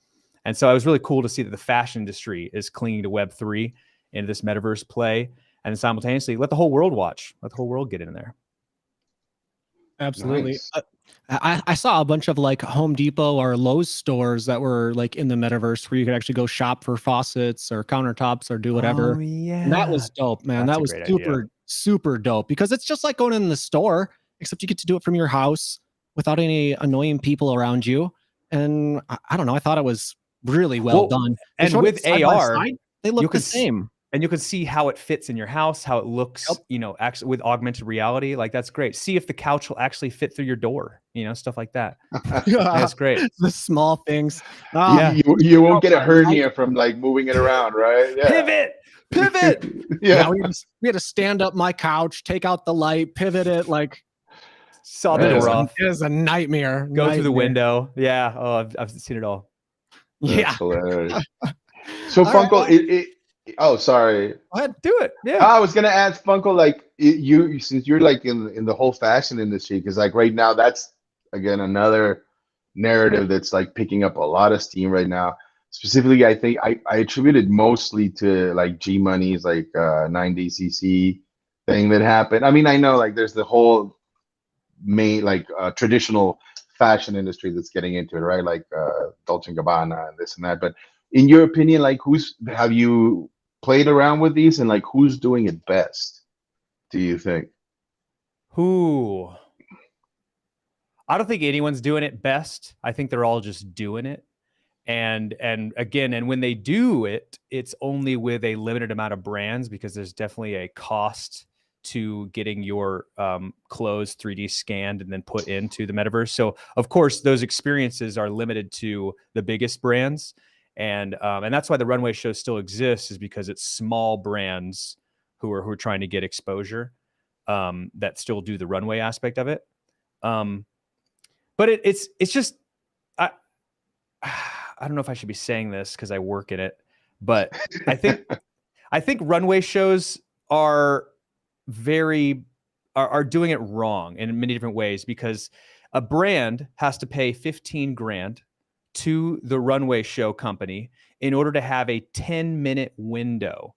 A: And so it was really cool to see that the fashion industry is clinging to Web3 into this metaverse play, and simultaneously let the whole world watch, let the whole world get in there.
C: Absolutely.
D: Nice.
C: I saw a bunch of like Home Depot or Lowe's stores that were like in the metaverse where you could actually go shop for faucets or countertops or do whatever.
A: Oh, yeah.
C: And that was dope, man.
A: That's
C: that
A: a
C: was
A: great
C: super,
A: idea.
C: super dope, because it's just like going in the store, except you get to do it from your house without any annoying people around you. And I don't know. I thought it was really well done. They
A: And
C: showed
A: with
C: it side by
A: AR,
C: side. They look the same.
A: And you can see how it fits in your house, how it looks, actually with augmented reality. Like that's great. See if the couch will actually fit through your door, stuff like that. That's great.
C: The small things.
D: You won't get a hernia from like moving it around, right? Yeah.
A: Pivot.
C: Yeah, we had to stand up my couch, take out the light, pivot it, like
A: saw the door off.
C: It is a nightmare.
A: Go through the window. Yeah. Oh, I've seen it all.
C: Yeah.
D: Hilarious. So Funko, oh, sorry.
A: Go ahead, do it. Yeah.
D: I was gonna ask Funko, like you since you're like in the whole fashion industry, because like right now that's again another narrative that's like picking up a lot of steam right now. Specifically, I think I attribute it mostly to like G Money's like 9DCC thing that happened. I mean, I know like there's the whole main like traditional fashion industry that's getting into it, right? Like Dolce & Gabbana and this and that. But in your opinion, like have you played around with these, and like who's doing it best, do you think?
A: I don't think anyone's doing it best. I think they're all just doing it. And when they do it, it's only with a limited amount of brands, because there's definitely a cost to getting your clothes 3D scanned and then put into the metaverse. So of course those experiences are limited to the biggest brands. And that's why the runway show still exists, is because it's small brands who are trying to get exposure that still do the runway aspect of it. But it's just I don't know if I should be saying this because I work in it, but I think runway shows are doing it wrong in many different ways, because a brand has to pay $15,000 to the runway show company in order to have a 10-minute window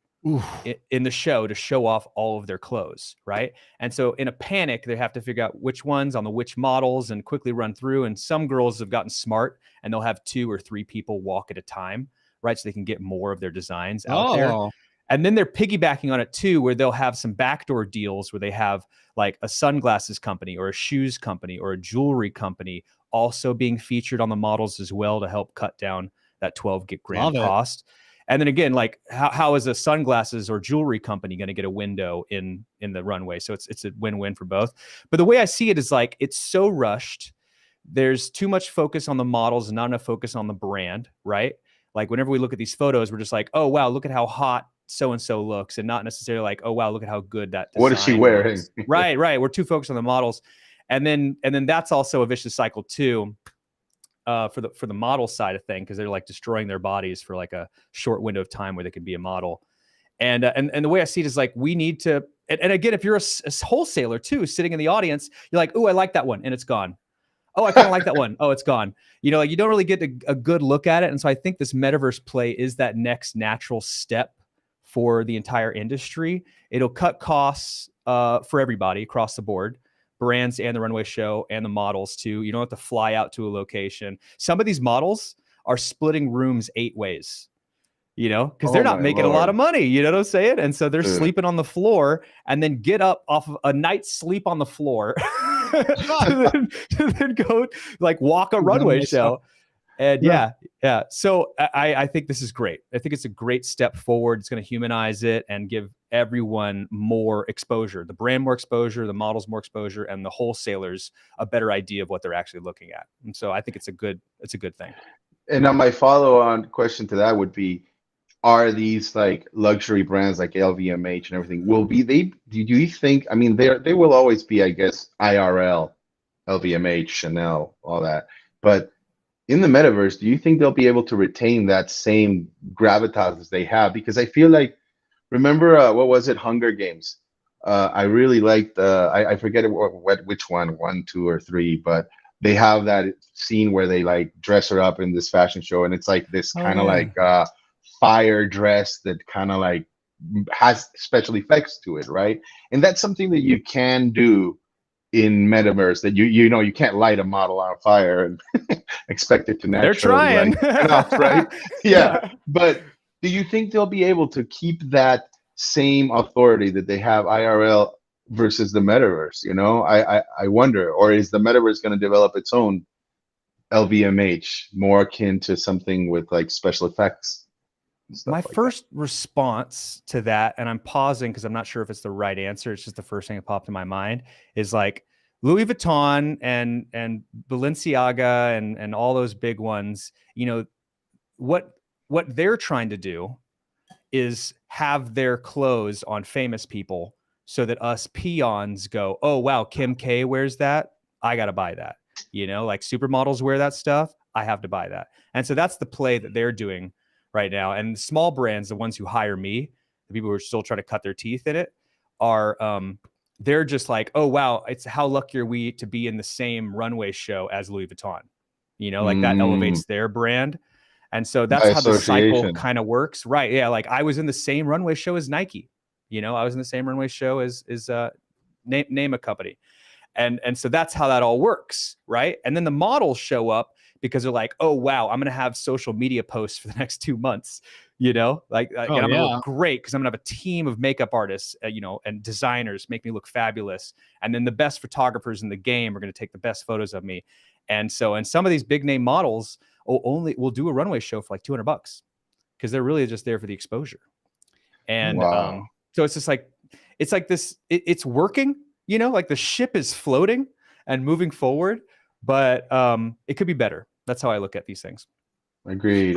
A: in the show to show off all of their clothes, right? And so in a panic, they have to figure out which ones on the which models and quickly run through. And some girls have gotten smart and they'll have 2 or 3 people walk at a time, right? So they can get more of their designs out there. And then they're piggybacking on it too, where they'll have some backdoor deals where they have like a sunglasses company or a shoes company or a jewelry company also being featured on the models as well to help cut down that 12 grand cost. And then again, like how is a sunglasses or jewelry company going to get a window in the runway? So it's a win-win for both. But the way I see it is like, it's so rushed. There's too much focus on the models and not enough focus on the brand, right? Like whenever we look at these photos, we're just like, oh, wow, look at how hot so-and-so looks, and not necessarily like, oh, wow, look at how good that design
D: what is she wearing?
A: Right. We're too focused on the models. And then that's also a vicious cycle too, for the model side of thing, because they're like destroying their bodies for like a short window of time where they could be a model. And the way I see it is like, we need to, and again, if you're a wholesaler too, sitting in the audience, you're like, oh, I like that one, and it's gone. Oh, I kind of like that one. Oh, it's gone. Like you don't really get a good look at it. And so I think this metaverse play is that next natural step for the entire industry. It'll cut costs for everybody across the board, brands and the runway show and the models too. You don't have to fly out to a location. Some of these models are splitting rooms 8 ways, because they're not making a lot of money. You know what I'm saying? And so they're sleeping on the floor and then get up off of a night's sleep on the floor to then go like walk a runway show. And yeah. So I think this is great. I think it's a great step forward. It's going to humanize it and give everyone more exposure, the brand more exposure, the models more exposure, and the wholesalers a better idea of what they're actually looking at. And so I think it's a good thing.
D: And now my follow-on question to that would be, are these like luxury brands like LVMH and everything, do you think, I mean, they will always be, I guess, IRL, LVMH, Chanel, all that. But in the metaverse, do you think they'll be able to retain that same gravitas as they have? Because I feel like, remember, what was it, Hunger Games? I really liked, I forget which one, 1, 2, or 3, but they have that scene where they like dress her up in this fashion show, and it's like this kind of like fire dress that kind of like has special effects to it, right? And that's something that you can do in metaverse, that you can't light a model on fire and expect it to naturally.
A: They're trying,
D: like, right? Yeah. But do you think they'll be able to keep that same authority that they have IRL versus the metaverse? I wonder. Or is the metaverse going to develop its own LVMH, more akin to something with like special effects?
A: My first response to that, and I'm pausing because I'm not sure if it's the right answer, it's just the first thing that popped in my mind, is like Louis Vuitton and Balenciaga and all those big ones. What they're trying to do is have their clothes on famous people so that us peons go, oh wow, Kim K wears that, I gotta buy that. Like supermodels wear that stuff, I have to buy that. And so that's the play that they're doing right now. And small brands, the ones who hire me, the people who are still trying to cut their teeth in it, are they're just like, oh wow, it's how lucky are we to be in the same runway show as Louis Vuitton? Like that elevates their brand. And so that's how the cycle kind of works. Right. Yeah. Like I was in the same runway show as Nike. I was in the same runway show as name a company. And so that's how that all works. Right. And then the models show up because they're like, oh, wow, I'm going to have social media posts for the next 2 months, and I'm going to look great because I'm going to have a team of makeup artists, and designers make me look fabulous. And then the best photographers in the game are going to take the best photos of me. And so, and some of these big name models will do a runway show for like $200 because they're really just there for the exposure. And so it's just like, this, it's working, like the ship is floating and moving forward, but it could be better. That's how I look at these things.
D: Agreed.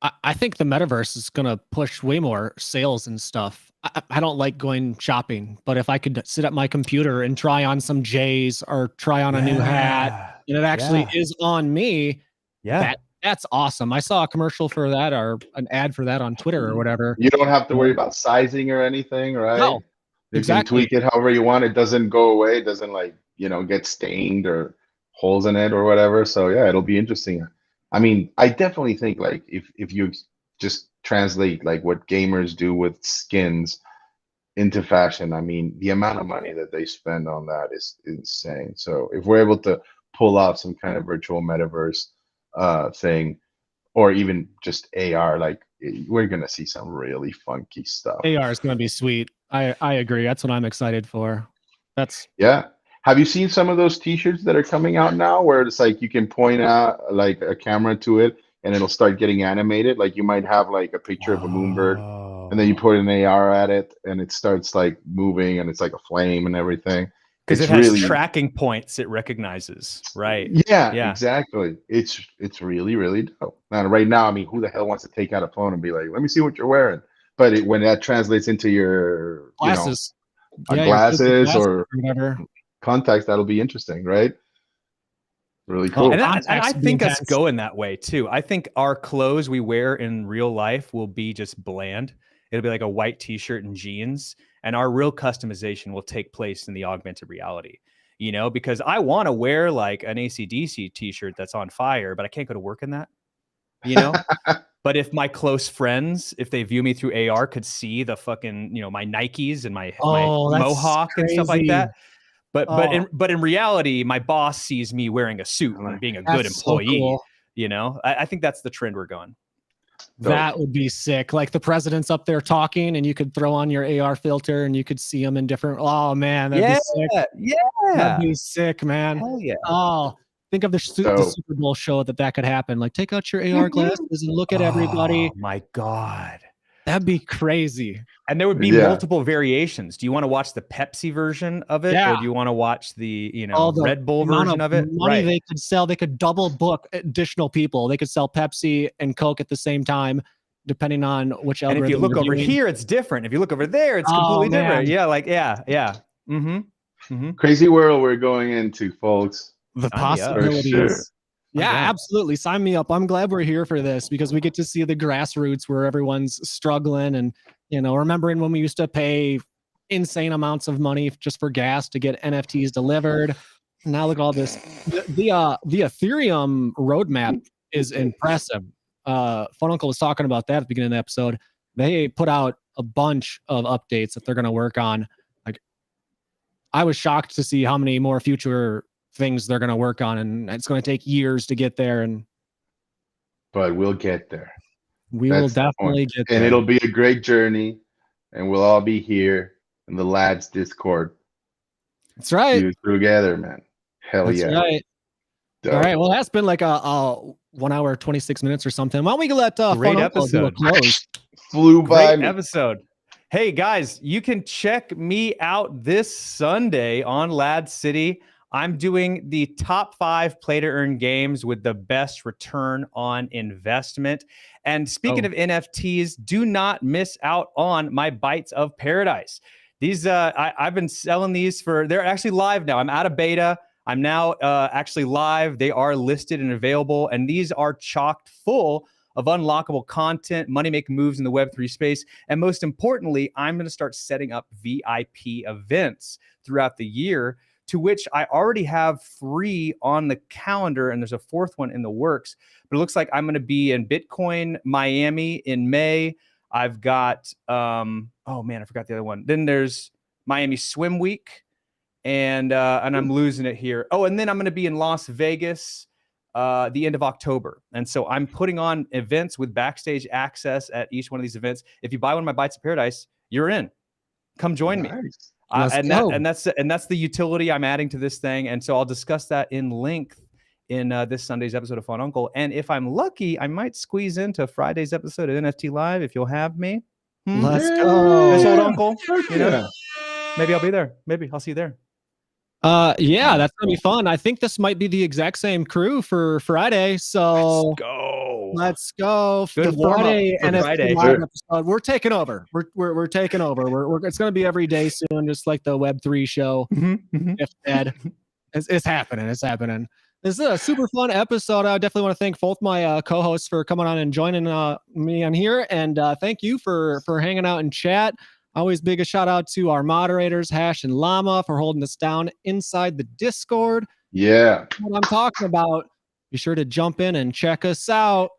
C: I think the metaverse is going to push way more sales and stuff. I don't like going shopping, but if I could sit at my computer and try on some J's or try on a new hat, and it actually is on me, that's awesome. I saw a commercial for that or an ad for that on Twitter or whatever.
D: You don't have to worry about sizing or anything, right?
C: No,
D: you can tweak it however you want. It doesn't go away. It doesn't get stained or holes in it or whatever. So yeah, it'll be interesting. I mean, I definitely think like if you just translate like what gamers do with skins into fashion, I mean, the amount of money that they spend on that is insane. So if we're able to pull out some kind of virtual metaverse thing, or even just AR. Like we're gonna see some really funky stuff.
C: AR is going to be sweet. I agree. That's what I'm excited for.
D: Yeah. Have you seen some of those T-shirts that are coming out now, where it's like you can point out like a camera to it and it'll start getting animated? Like you might have like a picture of a moonbird, and then you put an AR at it, and it starts like moving, and it's like a flame and everything.
A: Because it
D: It's
A: has
D: really
A: tracking points it recognizes, right?
D: yeah, exactly. It's really really dope. Now right now, I mean, who the hell wants to take out a phone and be like, let me see what you're wearing? But when that translates into your
C: Glasses.
D: your
C: glasses
D: or
C: whatever.
D: contacts, that'll be interesting, right? Really cool.
A: And I think us going that way too. I think our clothes we wear in real life will be just bland. It'll be like a white t-shirt and jeans, and our real customization will take place in the augmented reality. You know, because I want to wear like an AC/DC t-shirt that's on fire, but I can't go to work in that. You know? But if my close friends, if they view me through AR, could see the fucking, my Nikes and my mohawk and stuff like that. But in reality, my boss sees me wearing a suit and being a good employee. So cool. You know, I think that's the trend we're going.
C: That would be sick. Like the president's up there talking, and you could throw on your AR filter, and you could see them in different. Oh man, that'd be sick.
A: Yeah,
C: that'd be sick, man.
A: Hell yeah.
C: Oh, think of the Super Bowl show that could happen. Like, take out your AR glasses and look at everybody.
A: Oh my god,
C: that'd be crazy.
A: And there would be multiple variations. Do you want to watch the Pepsi version of it, or do you want to watch the the Red Bull version of it?
C: Money they could sell. They could double book additional people. They could sell Pepsi and Coke at the same time, depending on which algorithm.
A: And if you look over here, it's different. If you look over there, it's completely different. Yeah, yeah.
D: Crazy world we're going into, folks.
C: The possibilities. Yeah, absolutely. Sign me up. I'm glad we're here for this because we get to see the grassroots where everyone's struggling and, remembering when we used to pay insane amounts of money just for gas to get NFTs delivered. Now look at all this. The Ethereum roadmap is impressive. Fun Uncle was talking about that at the beginning of the episode. They put out a bunch of updates that they're going to work on. Like, I was shocked to see how many more future things they're going to work on, and it's going to take years to get there.
D: But we'll get there.
C: We will definitely get there.
D: And it'll be a great journey, and we'll all be here in the LADZ Discord.
C: That's right.
D: Together, man. Hell yeah.
C: That's right. Dope. All right. Well, that's been like a 1 hour, 26 minutes or something. Why don't we let
A: great episode
C: close?
D: Flew by
A: great episode. Hey guys, you can check me out this Sunday on LADZ City. I'm doing the top 5 play to earn games with the best return on investment. And speaking of NFTs, do not miss out on my Bites of Paradise. These I've been selling these they're actually live now. I'm out of beta. I'm now actually live. They are listed and available. And these are chocked full of unlockable content, money-making moves in the Web3 space. And most importantly, I'm going to start setting up VIP events throughout the year, to which I already have 3 on the calendar, and there's a 4th one in the works. But it looks like I'm going to be in Bitcoin Miami in May. I've got, oh man, I forgot the other one. Then there's Miami Swim Week, and I'm losing it here. Oh, and then I'm going to be in Las Vegas the end of October. And so I'm putting on events with backstage access at each one of these events. If you buy one of my Bites of Paradise, you're in. Come join me. And that's the utility I'm adding to this thing. And so I'll discuss that in length in this Sunday's episode of Fun Uncle. And if I'm lucky, I might squeeze into Friday's episode of NFT Live if you'll have me.
C: Let's go.
A: This old uncle. Maybe I'll be there. Maybe I'll see you there.
C: Yeah, that's gonna be fun. I think this might be the exact same crew for Friday. So let's go.
A: Good
C: the Friday
A: NFT
C: Friday. Live episode. We're taking over. We're taking over. It's gonna be every day soon, just like the Web3 show. If Ed, it's happening. It's happening. This is a super fun episode. I definitely want to thank both my co-hosts for coming on and joining me on here, and thank you for hanging out and chat. Always big a shout out to our moderators, Hash and Llama, for holding us down inside the Discord.
D: Yeah.
C: What I'm talking about. Be sure to jump in and check us out.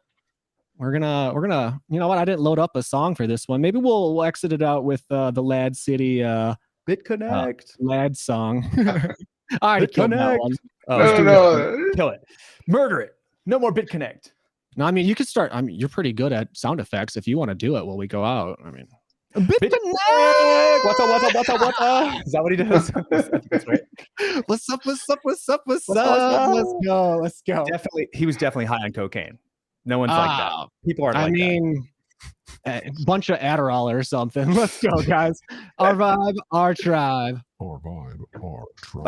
C: We're gonna, you know what? I didn't load up a song for this one. Maybe we'll exit it out with the LADZ City
A: BitConnect
C: LADZ song. I already killed that one.
A: No. Kill it. Murder it. No more BitConnect.
C: No, I mean, you could start. I mean, you're pretty good at sound effects if you want to do it while we go out. I mean,
A: What's up? Is that what he does? I think that's right.
C: What's up? Let's go.
A: Definitely, he was definitely high on cocaine. No one's like that. People aren't like that.
C: A bunch of Adderall or something. Let's go, guys. Our vibe, our tribe.
E: Our vibe, our tribe.